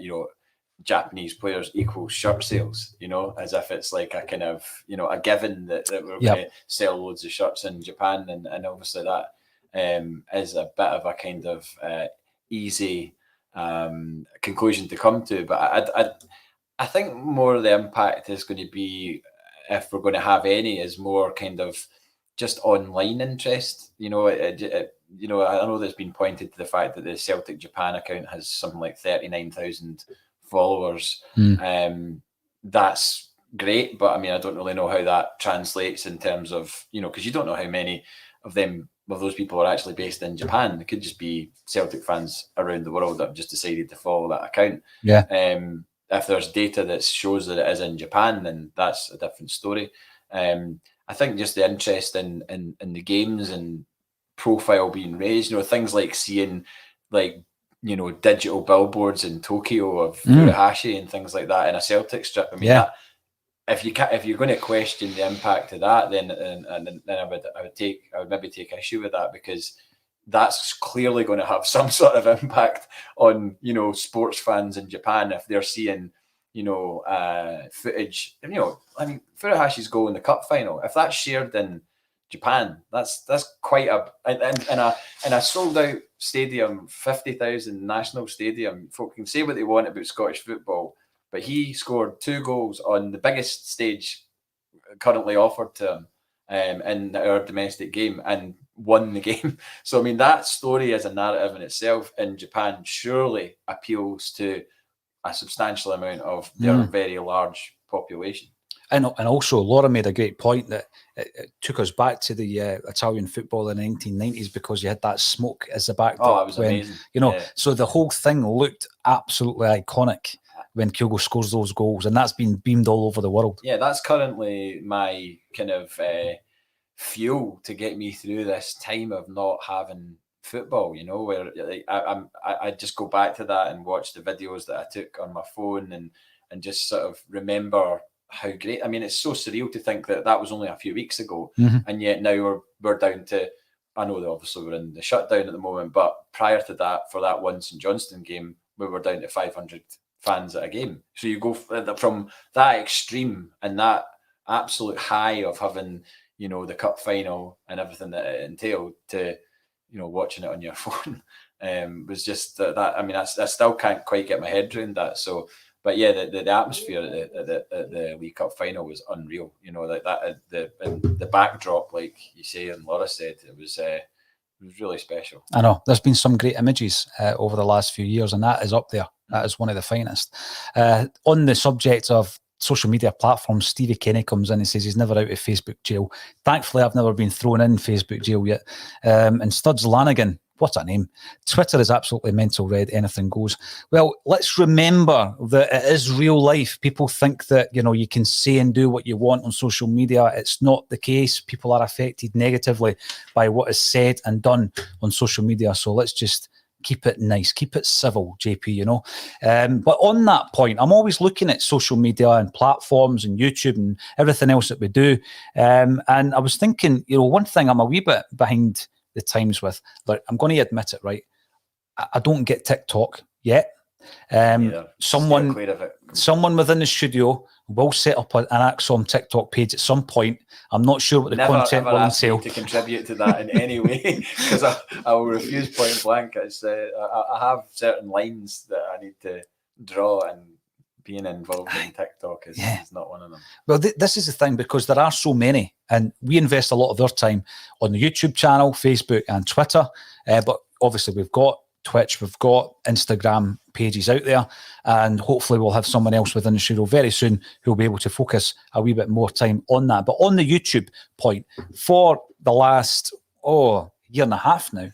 Japanese players equal shirt sales, as if it's like a kind of, a given that we're going to sell loads of shirts in Japan. And obviously that is a bit of a kind of easy conclusion to come to. But I think more of the impact is going to be, if we're going to have any, is more kind of just online interest. I know there's been pointed to the fact that the Celtic Japan account has something like 39,000 followers. That's great, but I mean, I don't really know how that translates in terms of, because you don't know how many of those people are actually based in Japan. It could just be Celtic fans around the world that have just decided to follow that account. Yeah. If there's data that shows that it is in Japan, then that's a different story. I think just the interest in the games and profile being raised, things like seeing digital billboards in Tokyo of Furuhashi and things like that in a Celtic strip. I mean, that, if you're going to question the impact of that, then I would maybe take issue with that, because that's clearly going to have some sort of impact on sports fans in Japan if they're seeing footage. I mean, Furuhashi's goal in the cup final, if that's shared in Japan, that's quite in a sold out stadium, 50,000 national stadium. Folk can say what they want about Scottish football, but he scored 2 goals on the biggest stage currently offered to him in our domestic game and won the game. So I mean, that story as a narrative in itself in Japan surely appeals to a substantial amount of their very large population. And also, Laura made a great point that it took us back to the Italian football in the 1990s, because you had that smoke as the backdrop. Oh, it was amazing. So the whole thing looked absolutely iconic. when Kyogo scores those goals, and that's been beamed all over the world. Yeah, that's currently my kind of fuel to get me through this time of not having football, you know, where like, I just go back to that and watch the videos that I took on my phone and just sort of remember how great. I mean, it's so surreal to think that that was only a few weeks ago, and yet now we're down to. I know that obviously we're in the shutdown at the moment, but prior to that, for that one St Johnstone game, we were down to 500 fans at a game. So you go from that extreme and that absolute high of having, you know, the cup final and everything that it entailed to, you know, watching it on your phone was just that. I mean, I still can't quite get my head around that. So, but yeah, the atmosphere at the League Cup final was unreal. You know, like that the backdrop, like you say and Laura said, it was really special. I know there's been some great images over the last few years, and that is up there. That is one of the finest. On the subject of social media platforms, Stevie Kenny comes in and says he's never out of Facebook jail. Thankfully, I've never been thrown in Facebook jail yet. And Studs Lanigan, what a name. Twitter is absolutely mental red. Anything goes. Well, let's remember that it is real life. People think that, you know, you can say and do what you want on social media. It's not the case. People are affected negatively by what is said and done on social media. So let's just keep it nice, keep it civil, JP, you know. But on that point, I'm always looking at social media and platforms and YouTube and everything else that we do. And I was thinking, you know, one thing I'm a wee bit behind the times with, but I'm going to admit it, right? I don't get TikTok yet. Someone within the studio will set up an Acsom TikTok page at some point. I'm not sure what the content will entail. To contribute to that in any way, because I will refuse point blank. It's, I have certain lines that I need to draw, and being involved in TikTok is not one of them. Well, this is the thing, because there are so many, and we invest a lot of our time on the YouTube channel, Facebook and Twitter, but obviously we've got Twitch, we've got Instagram pages out there, and hopefully we'll have someone else within the studio very soon who will be able to focus a wee bit more time on that. But on the YouTube point, for the last year and a half now,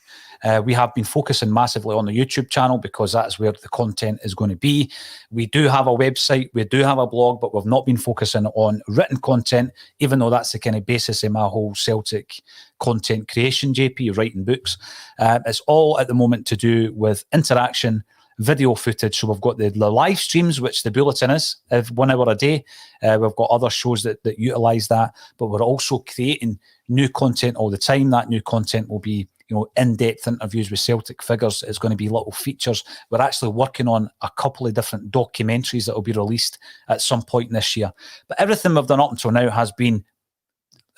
we have been focusing massively on the YouTube channel because that's where the content is going to be. We do have a website, we do have a blog, but we've not been focusing on written content, even though that's the kind of basis of my whole Celtic content creation, JP, writing books. It's all at the moment to do with interaction, video footage. So we've got the live streams, which the bulletin is, 1 hour a day. We've got other shows that utilise that, but we're also creating new content all the time. That new content will be, you know, in-depth interviews with Celtic figures. It's going to be little features. We're actually working on a couple of different documentaries that will be released at some point this year. But everything we've done up until now has been,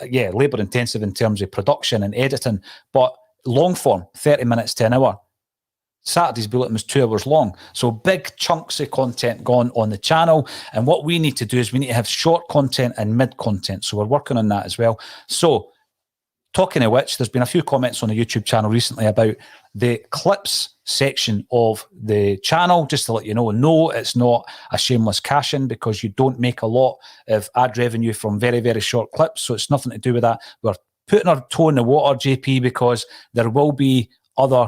labour intensive in terms of production and editing, but long form, 30 minutes to an hour. Saturday's bulletin was 2 hours long. So big chunks of content gone on the channel. And what we need to do is we need to have short content and mid content. So we're working on that as well. So talking of which, there's been a few comments on the YouTube channel recently about the clips section of the channel. Just to let you know, no, it's not a shameless cash-in, because you don't make a lot of ad revenue from very, very short clips. So it's nothing to do with that. We're putting our toe in the water, JP, because there will be other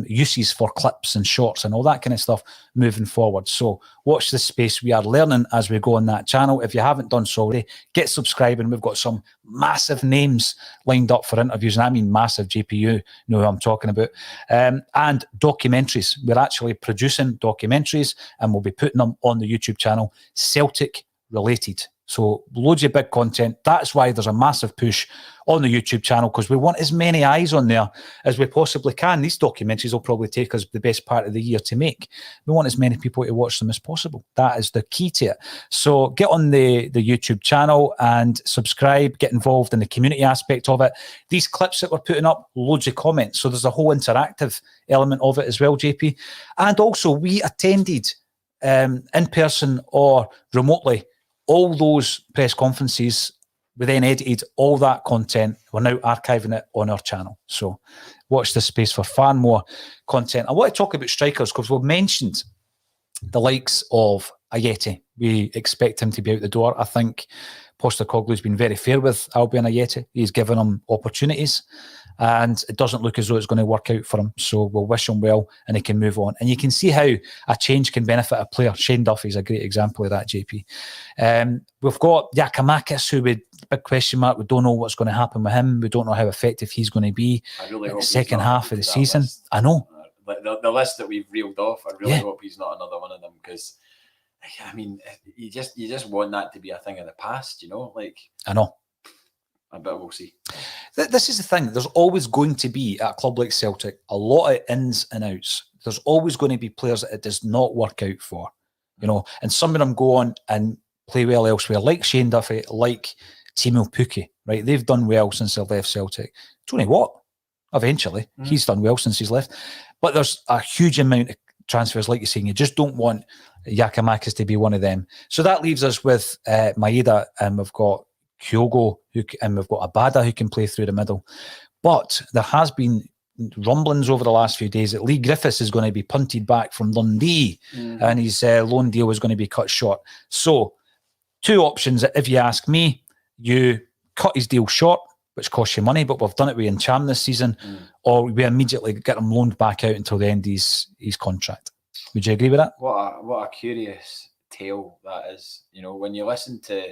uses for clips and shorts and all that kind of stuff moving forward. So watch this space. We are learning as we go on that channel. If you haven't done so already, get subscribing. We've got some massive names lined up for interviews, and I mean massive. GPU know who I'm talking about. And documentaries. We're actually producing documentaries, and we'll be putting them on the YouTube channel, Celtic related. So loads of big content. That's why there's a massive push on the YouTube channel, because we want as many eyes on there as we possibly can. These documentaries will probably take us the best part of the year to make. We want as many people to watch them as possible. That is the key to it. So get on the YouTube channel and subscribe, get involved in the community aspect of it. These clips that we're putting up, loads of comments. So there's a whole interactive element of it as well, JP. And also we attended in person or remotely all those press conferences. We then edited all that content. We're now archiving it on our channel. So watch this space for far more content. I want to talk about strikers, because we've mentioned the likes of Ajeti. We expect him to be out the door. I think Postecoglou's been very fair with Albion Ajeti. He's given him opportunities. and it doesn't look as though it's going to work out for him. So we'll wish him well, and he can move on. And you can see how a change can benefit a player. Shane Duffy's a great example of that, JP. We've got Giakoumakis, who we big question mark. We don't know what's going to happen with him. We don't know how effective he's going to be in the second half of the season. List. I know. The list that we've reeled off, I really hope he's not another one of them, because I mean, you just want that to be a thing of the past, you know? Like, I know. But we'll see. This is the thing. There's always going to be, at a club like Celtic, a lot of ins and outs. There's always going to be players that it does not work out for, you know, and some of them go on and play well elsewhere, like Shane Duffy, like Timo Pukki, right? They've done well since they left Celtic. Tony Watt, eventually, he's done well since he's left. But there's a huge amount of transfers, like you're saying. You just don't want Giakoumakis to be one of them. So that leaves us with Maeda, and we've got Kyogo, and we've got Abada, who can play through the middle. But there has been rumblings over the last few days that Lee Griffiths is going to be punted back from Dundee, and his loan deal is going to be cut short. So, two options. If you ask me, you cut his deal short, which costs you money, but we've done it with Ange this season, or we immediately get him loaned back out until the end of his contract. Would you agree with that? What a curious tale that is. You know, when you listen to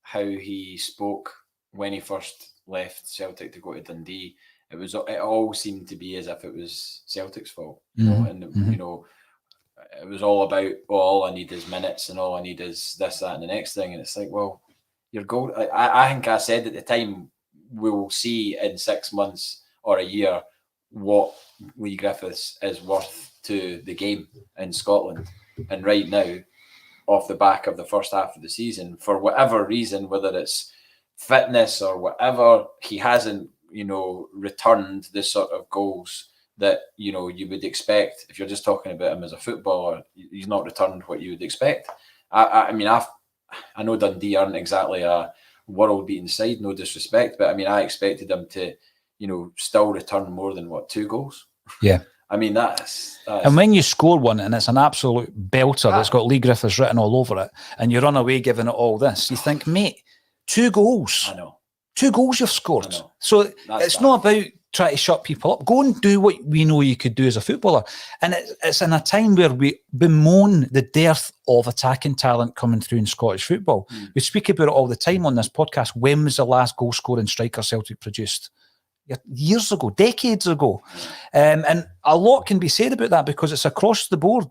how he spoke when he first left Celtic to go to Dundee, it all seemed to be as if it was Celtic's fault. You know, and you know, it was all about, oh, all I need is minutes, and all I need is this, that, and the next thing. And it's like, well, your goal. I think I said at the time, we'll see in 6 months or a year what Lee Griffiths is worth to the game in Scotland. And right now, off the back of the first half of the season, for whatever reason, whether it's fitness or whatever, he hasn't, you know, returned the sort of goals that, you know, you would expect. If you're just talking about him as a footballer, he's not returned what you would expect. I mean, I know Dundee aren't exactly a world-beating side, no disrespect, but I mean, I expected him to, you know, still return more than 2 goals. Yeah. I mean, that's and when you score one and it's an absolute belter that's got Lee Griffiths written all over it, and you run away giving it all this, you think, mate, 2 goals. I know. 2 goals you've scored. So it's not about trying to shut people up. Go and do what we know you could do as a footballer. And it's in a time where we bemoan the dearth of attacking talent coming through in Scottish football. We speak about it all the time on this podcast. When was the last goal-scoring striker Celtic produced? Years ago, decades ago. And a lot can be said about that because it's across the board,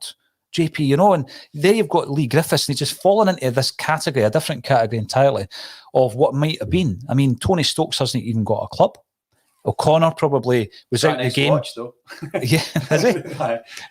JP, you know, and there you've got Lee Griffiths, and he's just fallen into this category, a different category entirely, of what might have been. I mean, Tony Stokes hasn't even got a club. O'Connor probably was out of the game. Watch, though. Yeah, is he?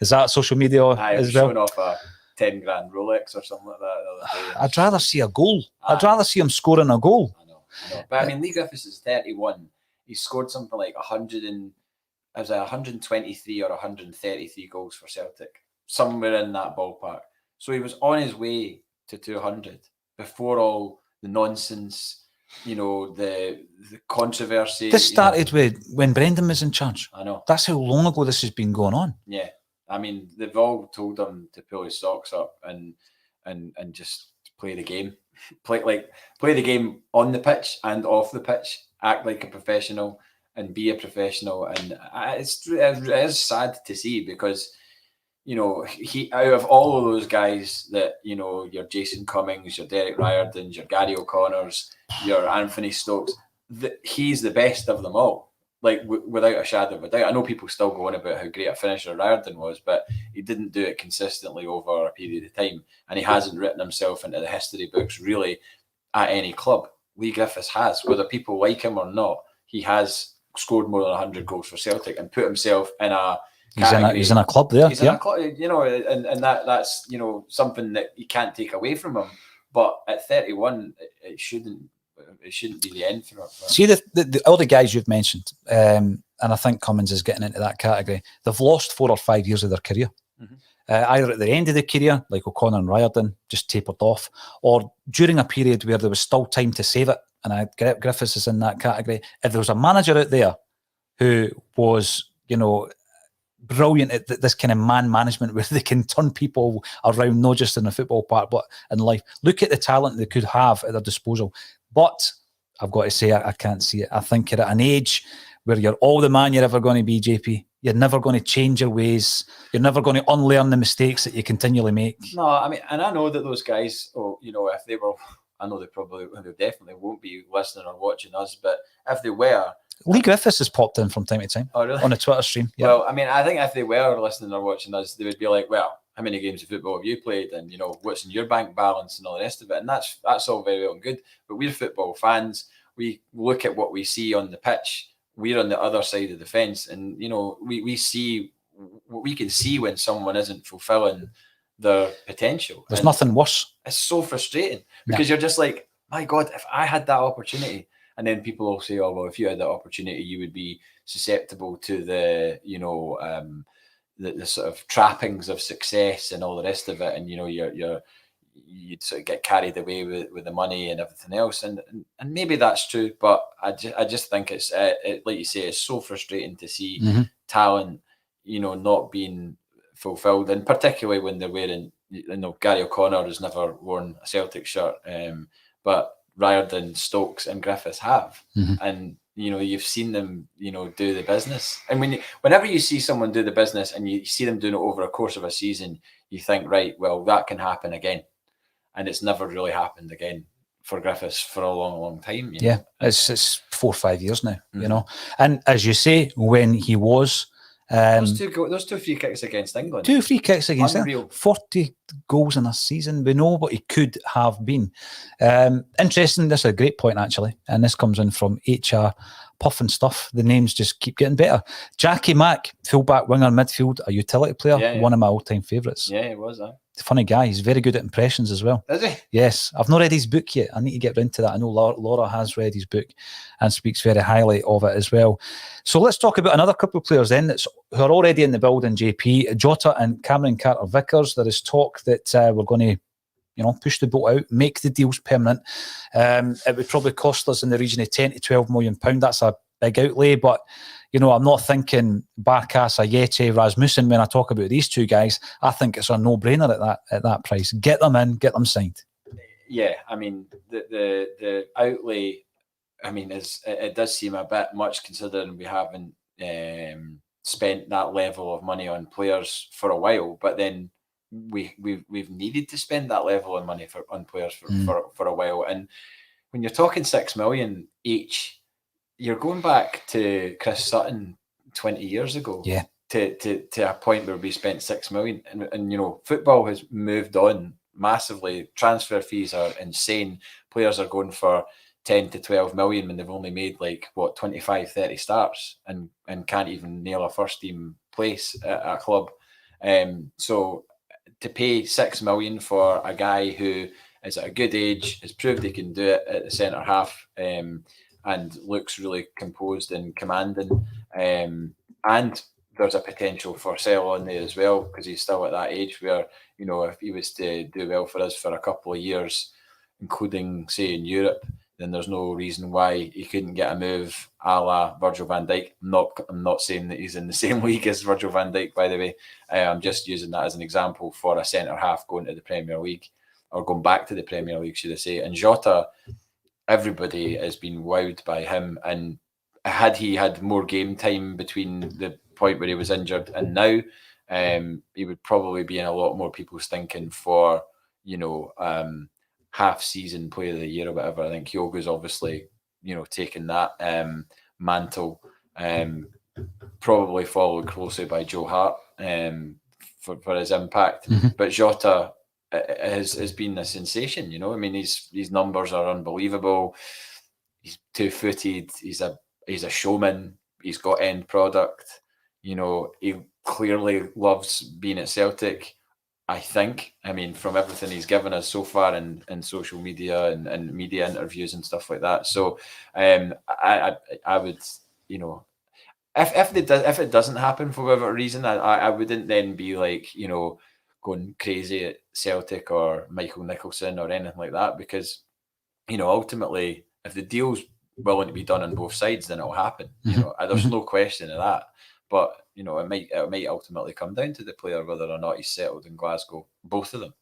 Is that social media as well? Showing off a 10 grand Rolex or something like that. I'd rather see a goal. I'd rather see him scoring a goal. I know. But I mean, Lee Griffiths is 31. He scored something like 123 or 133 goals for Celtic, somewhere in that ballpark. So he was on his way to 200 before all the nonsense, you know, the controversy. This started with when Brendan was in charge. I know. That's how long ago this has been going on. Yeah. I mean, they've all told him to pull his socks up and just play the game. Play the game on the pitch and off the pitch. Act like a professional and be a professional. And it is sad to see because, you know, he out of all of those guys that, you know, your Jason Cummings, your Derek Riordan, your Gary O'Connors, your Anthony Stokes, he's the best of them all. Like, without a shadow of a doubt. I know people still go on about how great a finisher Riordan was, but he didn't do it consistently over a period of time. And he hasn't written himself into the history books, really, at any club. Lee Griffiths has. Whether people like him or not, he has scored more than 100 goals for Celtic and put himself in a category. He's in a club there. He's in a club, you know, and that's, you know, something that you can't take away from him. But at 31, it shouldn't be the end for him. See, the all the guys you've mentioned, and I think Cummins is getting into that category, they've lost 4 or 5 years of their career. Either at the end of the career, like O'Connor and Riordan, just tapered off, or during a period where there was still time to save it, and Griffiths is in that category. If there was a manager out there who was, you know, brilliant at this kind of man management where they can turn people around, not just in the football part, but in life, look at the talent they could have at their disposal. But I've got to say, I can't see it. I think at an age where you're all the man you're ever going to be, JP. You're never going to change your ways. You're never going to unlearn the mistakes that you continually make. No, I mean, and I know that those guys, if they were, I know they definitely won't be listening or watching us, but if they were, Lee Griffiths has popped in from time to time on a Twitter stream. Yeah. Well, I mean, I think if they were listening or watching us, they would be like, well, how many games of football have you played? And, what's in your bank balance and all the rest of it? And that's all very well and good. But we're football fans. We look at what we see on the pitch. We're on the other side of the fence. And, we see what we can see when someone isn't fulfilling their potential. There's nothing worse. It's so frustrating because you're just like, my God, if I had that opportunity. And then people will say, oh, well, if you had that opportunity, you would be susceptible to the, the sort of trappings of success and all the rest of it. And, you'd sort of get carried away with the money and everything else. And maybe that's true, but I just think it's, like you say, it's so frustrating to see talent, not being fulfilled. And particularly when they're wearing, Gary O'Connor has never worn a Celtic shirt, but Riordan, Stokes and Griffiths have. And, you've seen them, do the business. And whenever you see someone do the business and you see them doing it over a course of a season, you think, right, well, that can happen again. And it's never really happened again for Griffiths for a long, long time. Yeah, it's 4 or 5 years now, And as you say, when he was... those two free kicks against England. 2 free kicks against England. 40 goals in a season. We know what he could have been. Interesting. This is a great point, actually. And this comes in from HR Puff and Stuff. The names just keep getting better. Jackie Mack, fullback, winger, midfield, a utility player. One of my all-time favourites. Yeah, he was. Funny guy. He's very good at impressions as well. Is he? Yes. I've not read his book yet. I need to get into that. I know Laura has read his book and speaks very highly of it as well. So let's talk about another couple of players then who are already in the building, JP. Jota and Cameron Carter-Vickers. There is talk that we're going to push the boat out, make the deals permanent. It would probably cost us in the region of 10 to 12 million pound. That's a big outlay, but I'm not thinking Barkas, Ayete, Rasmussen when I talk about these two guys. I think it's a no-brainer at that price. Get them in, get them signed. Yeah, I mean the outlay, I mean, it does seem a bit much considering we haven't spent that level of money on players for a while, but then we've needed to spend that level of money on players for a while. And when you're talking 6 million each, you're going back to Chris Sutton 20 years ago. Yeah. To a point where we spent 6 million, and football has moved on massively. Transfer fees are insane. Players are going for 10 to 12 million when they've only made 25, 30 starts and can't even nail a first team place at a club. So to pay 6 million for a guy who is at a good age, has proved he can do it at the centre half, and looks really composed and commanding, and there's a potential for sell on there as well, because he's still at that age where, if he was to do well for us for a couple of years, including say in Europe, then there's no reason why he couldn't get a move a la Virgil van Dijk. I'm not saying that he's in the same league as Virgil van Dijk, by the way. I'm just using that as an example for a centre half going to the Premier League, or going back to the Premier League, should I say. And Jota, everybody has been wowed by him, and had he had more game time between the point where he was injured and now, he would probably be in a lot more people's thinking for half season player of the year or whatever. I think Kyogo's obviously taken that mantle, probably followed closely by Joe Hart for his impact. But Jota has been a sensation. I mean, his numbers are unbelievable. He's 2-footed. He's a showman. He's got end product. He clearly loves being at Celtic, I think. I mean, from everything he's given us so far in social media and media interviews and stuff like that. So I would, if it doesn't happen for whatever reason, I wouldn't then be going crazy at Celtic or Michael Nicholson or anything like that, because ultimately, if the deal's willing to be done on both sides, then it'll happen. There's no question of that. But it might ultimately come down to the player whether or not he's settled in Glasgow, both of them.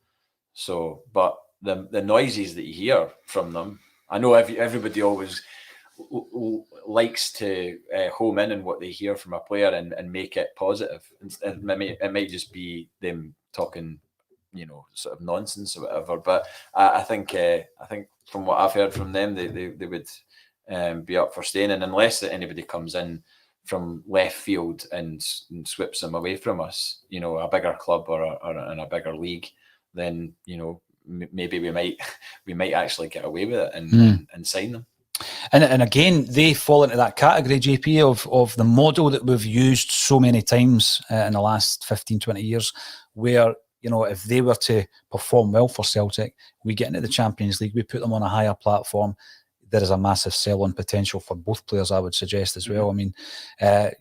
So, but the noises that you hear from them, I know everybody always likes to home in on what they hear from a player and make it positive. And it might just be them talking, sort of nonsense or whatever. But I think from what I've heard from them, they would be up for staying. And unless anybody comes in from left field and sweeps them away from us, a bigger club or in a bigger league, then maybe we might actually get away with it and sign them. And again, they fall into that category, JP, of the model that we've used so many times in the last 15, 20 years, where, if they were to perform well for Celtic, we get into the Champions League, we put them on a higher platform. There is a massive sell-on potential for both players, I would suggest as well. I mean,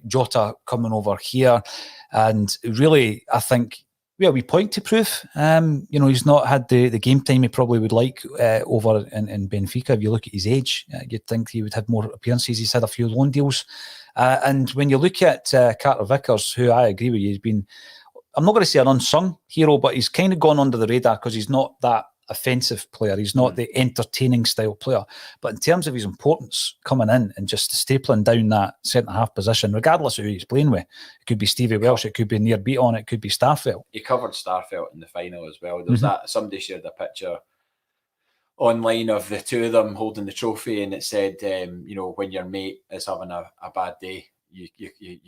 Jota coming over here, and really, I think, we point to proof. He's not had the game time he probably would like over in Benfica. If you look at his age, you'd think he would have more appearances. He's had a few loan deals. And when you look at Carter Vickers, who I agree with you, he's been, I'm not going to say an unsung hero, but he's kind of gone under the radar because he's not that offensive player. He's not the entertaining style player. But in terms of his importance coming in and just stapling down that centre-half position, regardless of who he's playing with, it could be Stevie Welsh, it could be Near Beaton, it could be Starfelt. He covered Starfelt in the final as well. There was that, somebody shared a picture online of the two of them holding the trophy, and it said, when your mate is having a bad day, you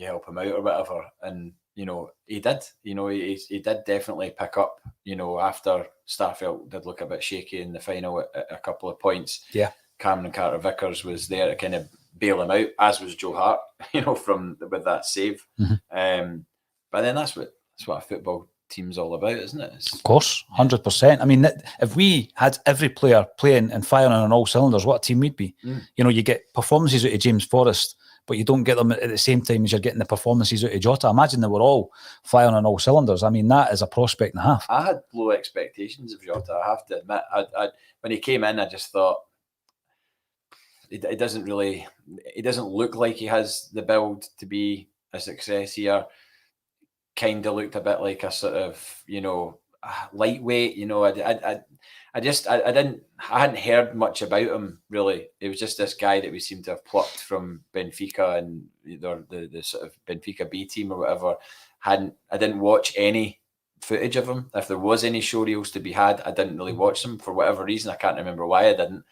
help him out or whatever. And he did. He did definitely pick up. After Starfelt did look a bit shaky in the final at a couple of points. Yeah, Cameron Carter-Vickers was there to kind of bail him out, as was Joe Hart. With that save. But then that's what a football team's all about, isn't it? Of course, 100%. I mean, if we had every player playing and firing on all cylinders, what a team we'd be. You get performances out of James Forrest, but you don't get them at the same time as you're getting the performances out of Jota. Imagine they were all firing on all cylinders. I mean, that is a prospect and a half. I had low expectations of Jota, I have to admit. When he came in, I just thought, it doesn't look like he has the build to be a success here. Kind of looked a bit like a sort of, lightweight. I hadn't heard much about him really. It was just this guy that we seem to have plucked from Benfica and the sort of Benfica B team or whatever. I didn't watch any footage of him. If there was any show reels to be had, I didn't really watch them for whatever reason. I can't remember why I didn't.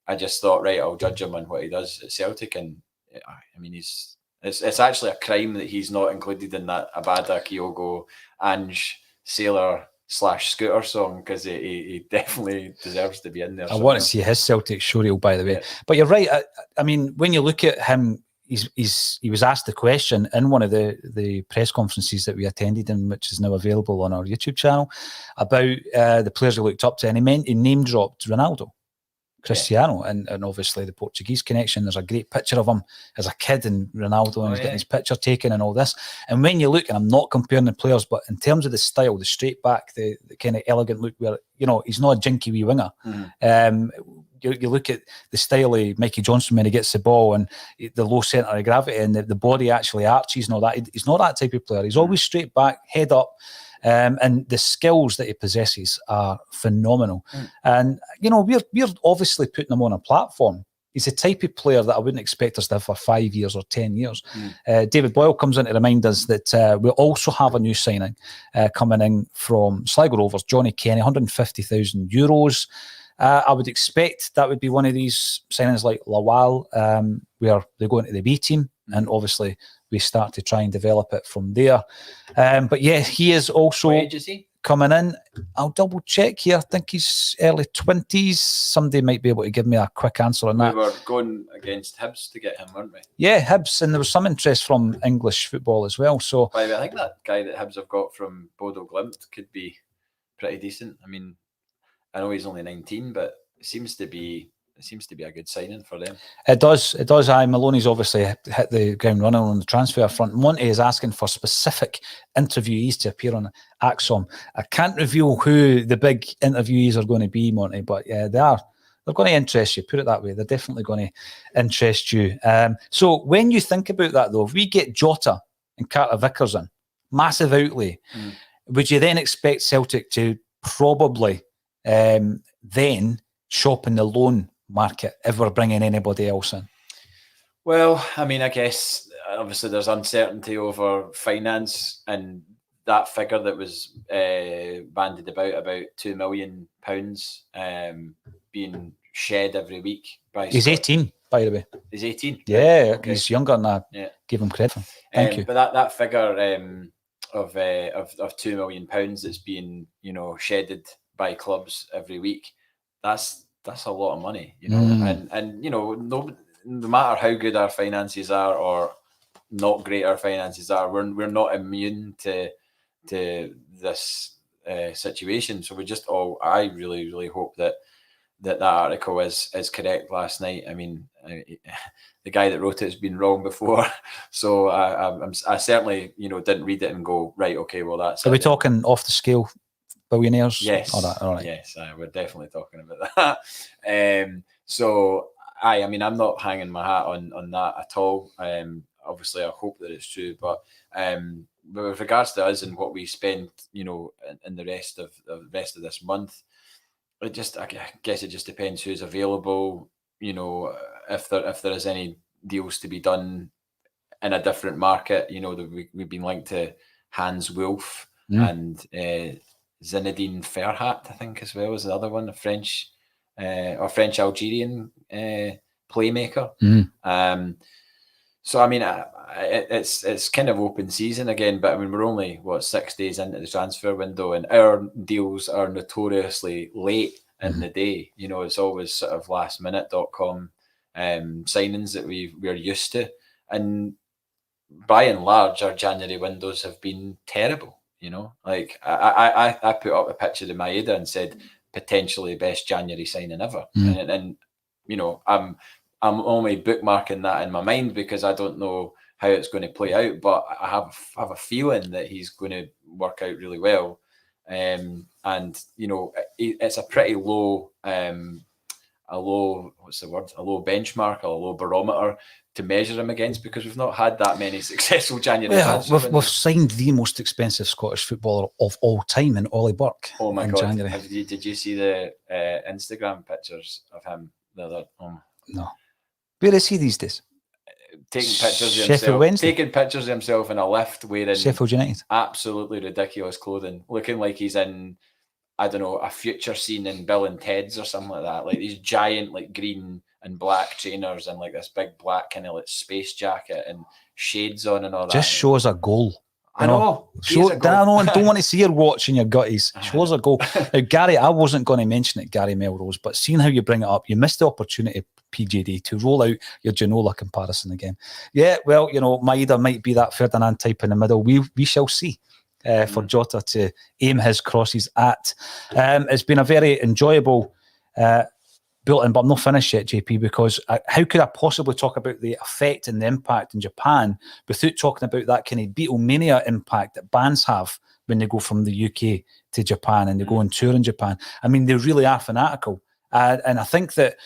I just thought, right, I'll judge him on what he does at Celtic, and I mean, it's actually a crime that he's not included in that Abada, Kyogo, Ange, Sailor / Scooter song, because he definitely deserves to be in there. I want to see his Celtic showreel, by the way. Yeah. But you're right. I mean, when you look at him, he was asked the question in one of the press conferences that we attended, and which is now available on our YouTube channel, about the players he looked up to, and he name dropped Ronaldo, Cristiano, and obviously the Portuguese connection. There's a great picture of him as a kid and Ronaldo, and he's getting his picture taken and all this. And when you look, and I'm not comparing the players, but in terms of the style, the straight back, the kind of elegant look, where he's not a jinky wee winger. You look at the style of Mikey Johnson when he gets the ball, and the low centre of gravity, and the body actually arches and all that. He's not that type of player. He's always straight back, head up. And the skills that he possesses are phenomenal. And, we're obviously putting him on a platform. He's the type of player that I wouldn't expect us to have for 5 years or 10 years. David Boyle comes in to remind us that we also have a new signing coming in from Sligo Rovers, Johnny Kenny, €150,000. I would expect that would be one of these signings like Lawal, where they go into the B team, and obviously we start to try and develop it from there. But yeah, he is also coming in. I'll double check here. I think he's early 20s. Somebody might be able to give me a quick answer on that. We were going against Hibs to get him, weren't we? Yeah, Hibs, and there was some interest from English football as well. So by the way, I think that guy that Hibs have got from Bodo Glimt could be pretty decent. I mean, I know he's only 19, but it seems to be a good signing for them. It does. Maloney's obviously hit the ground running on the transfer front. Monty is asking for specific interviewees to appear on Acsom. I can't reveal who the big interviewees are going to be, Monty, but yeah, they're going to interest you. Put it that way. They're definitely going to interest you. So when you think about that, though, if we get Jota and Carter Vickers in, massive outlay, would you then expect Celtic to probably then shop in the loan market if we're bringing anybody else in? Well, I mean, I guess obviously there's uncertainty over finance, and that figure that was bandied about £2 million being shed every week by He's 18, by the way. He's 18. Yeah, right? Okay. He's younger than I gave him credit for. Thank you. But that figure of £2 million that's being shedded by clubs every week, that's a lot of money, and no matter how good our finances are or not great our finances are, we're not immune to this situation. So I really, really hope that article is correct last night. I mean, the guy that wrote it has been wrong before, so I certainly didn't read it and go, right, okay, well that's. Are we talking off the scale billionaires? Yes. All right. Yes, we're definitely talking about that. So I mean, I'm not hanging my hat on that at all. Obviously, I hope that it's true, but with regards to us and what we spend, in the rest of this month, I guess it just depends who's available. If there is any deals to be done in a different market. That we've been linked to Hans Wolf and Zinedine Ferhat, I think, as well as the other one, a French or French Algerian playmaker. So I mean, it's kind of open season again, but I mean, we're only 6 days into the transfer window, and our deals are notoriously late in the day. It's always sort of lastminute.com signings that we're used to, and by and large, our January windows have been terrible. Like I put up a picture of Maeda and said potentially best January signing ever, and I'm only bookmarking that in my mind because I don't know how it's going to play out, but I have a feeling that he's going to work out really well. And it's a pretty low, a low benchmark, or a low barometer to measure him against, because we've not had that many successful January. We've signed the most expensive Scottish footballer of all time in Ollie Burke. Oh my God! January. Did you see the Instagram pictures of him the other? No. Where is he these days? Taking pictures of Sheffield Wednesday? Taking pictures of himself in a lift wearing Sheffield United. Absolutely ridiculous clothing, looking like he's in, I don't know, a future scene in Bill and Ted's or something like that. Like these giant, like green and black trainers and like this big black kind of like space jacket and shades on and all that. Just shows a goal. I know. I don't want to see your watch and your gutties. Shows a goal. Now, Gary, I wasn't going to mention it, Gary Melrose, but seeing how you bring it up, you missed the opportunity, PJD, to roll out your Ginola comparison again. Yeah, well, Maeda might be that Ferdinand type in the middle. We shall see. For Jota to aim his crosses at. It's been a very enjoyable bulletin, but I'm not finished yet, JP, because how could I possibly talk about the effect and the impact in Japan without talking about that kind of Beatlemania impact that bands have when they go from the UK to Japan and they go on tour in Japan? I mean, they really are fanatical. And I think that,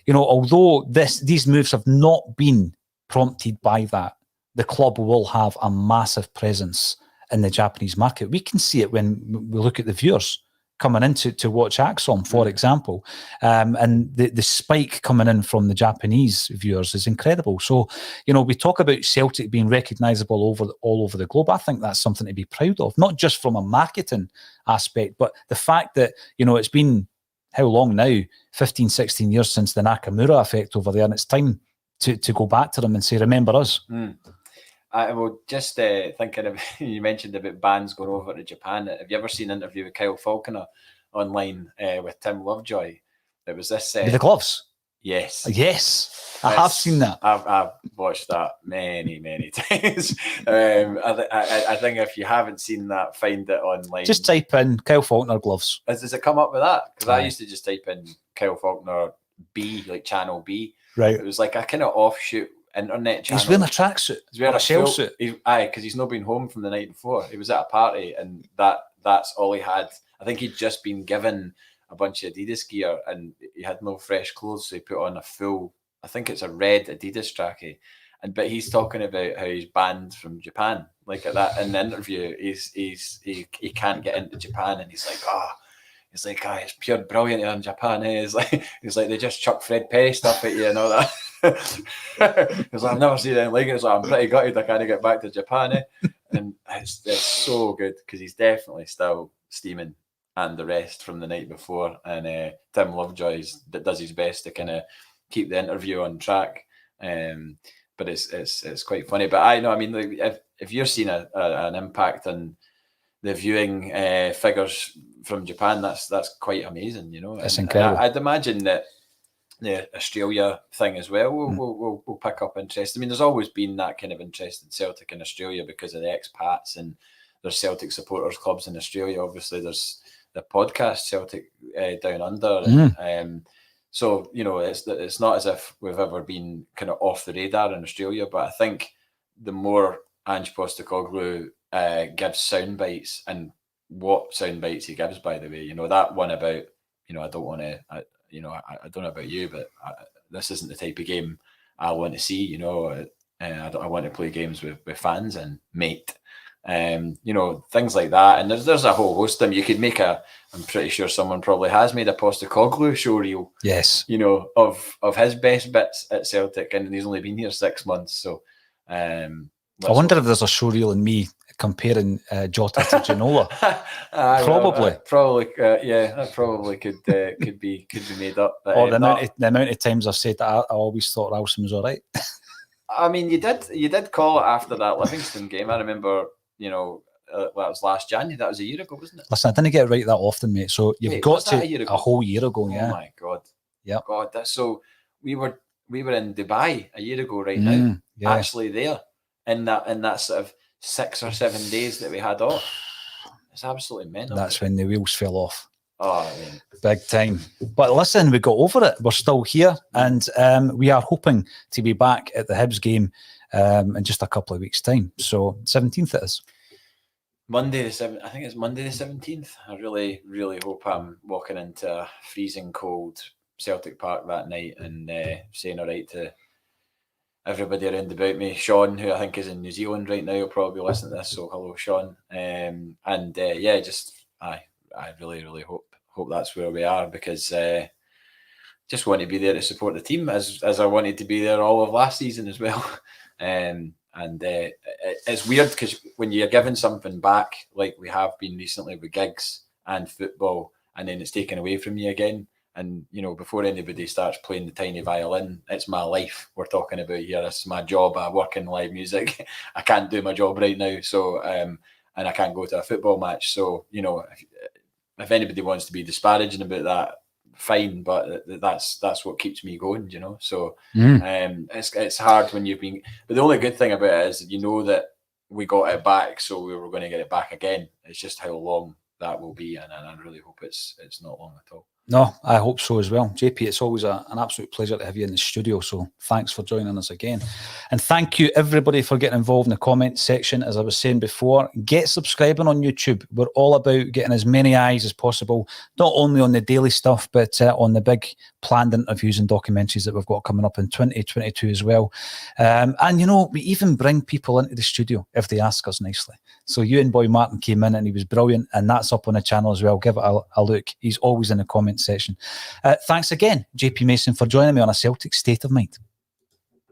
although these moves have not been prompted by that, the club will have a massive presence in the Japanese market. We can see it when we look at the viewers coming in to watch Acsom, for example. And the spike coming in from the Japanese viewers is incredible. So, we talk about Celtic being recognisable all over the globe. I think that's something to be proud of, not just from a marketing aspect, but the fact that, it's been, how long now? 15, 16 years since the Nakamura effect over there, and it's time to go back to them and say, remember us. I will just thinking of, you mentioned about bands going over to Japan. Have you ever seen an interview with Kyle Falconer online with Tim Lovejoy? It was this. With the gloves? Yes. Yes. I have seen that. I've watched that many, many times. I think if you haven't seen that, find it online. Just type in Kyle Falconer gloves. Does it come up with that? Because I used to just type in Kyle Falconer B, like channel B. Right. It was like a kind of offshoot internet channel. He's wearing a tracksuit. He's wearing a shell suit. Because he's not been home from the night before. He was at a party, and that's all he had. I think he'd just been given a bunch of Adidas gear, and he had no fresh clothes, so he put on a full, I think it's a red Adidas trackie. But he's talking about how he's banned from Japan. Like at that in the interview, he can't get into Japan, and he's like, it's pure brilliant here in Japan. He's like they just chuck Fred Perry stuff at you and all that. Because I've never seen anything like it. So I'm pretty gutted I can't get back to Japan. And it's so good because he's definitely still steaming and the rest from the night before. And Tim Lovejoy does his best to kind of keep the interview on track. But it's quite funny. But I know, I mean, like, if you're seeing an impact on the viewing figures from Japan, that's quite amazing, you know. It's incredible. I'd imagine that the Australia thing as well will pick up interest. I mean, there's always been that kind of interest in Celtic in Australia because of the expats, and there's Celtic supporters clubs in Australia. Obviously, there's the podcast Celtic Down Under. And, so, you know, it's not as if we've ever been kind of off the radar in Australia, but I think the more Ange Postecoglou gives sound bites, and what sound bites he gives, by the way, you know, that one about, you know, I don't want to, I don't know about you, but this isn't the type of game I want to see, you know. I want to play games with fans and mate. You know, things like that. And there's a whole host of them. You could make I'm pretty sure someone probably has made a Postecoglou show reel. Yes. You know, of his best bits at Celtic, and he's only been here 6 months. So I wonder if there's a show reel in me comparing Jota to Ginola. Probably. Yeah, that probably could be made up. But, or the amount of times I've said that I always thought Ralston was all right. I mean, you did call it after that Livingston game. I remember, you know, that was last January. That was a year ago, wasn't it? Listen, I didn't get it right that often, mate. So you've got to a whole year ago. Yeah. Oh my God. Yeah. God, that's so. We were in Dubai a year ago, right now. Yeah. Actually, there in that sort of 6 or 7 days that we had off. It's absolutely mental. That's when the wheels fell off. Oh, I mean, big time. But listen, we got over it. We're still here, and we are hoping to be back at the Hibs game in just a couple of weeks' time. So 17th it is. Monday the 7th. I think it's Monday the 17th. I really, really hope I'm walking into a freezing cold Celtic Park that night and saying all right to everybody around about me. Sean, who I think is in New Zealand right now, will probably listen to this. So hello, Sean. Yeah, just I really, really hope that's where we are, because just want to be there to support the team as I wanted to be there all of last season as well. It's weird because when you're giving something back, like we have been recently with gigs and football, and then it's taken away from you again. And, you know, before anybody starts playing the tiny violin, it's my life we're talking about here. It's my job. I work in live music. I can't do my job right now. So, and I can't go to a football match. So, you know, if anybody wants to be disparaging about that, fine. But that's what keeps me going, you know. So it's hard when you've been. But the only good thing about it is you know that we got it back, so we were going to get it back again. It's just how long that will be, and I really hope it's not long at all. No, I hope so as well. JP, it's always an absolute pleasure to have you in the studio. So thanks for joining us again. And thank you, everybody, for getting involved in the comment section. As I was saying before, get subscribing on YouTube. We're all about getting as many eyes as possible, not only on the daily stuff, but on the big planned interviews and documentaries that we've got coming up in 2022 as well. And, you know, we even bring people into the studio if they ask us nicely. So Ewan Boy Martin came in and he was brilliant, and that's up on the channel as well. Give it a look. He's always in the comment section. Thanks again, JP Mason, for joining me on A Celtic State of Mind.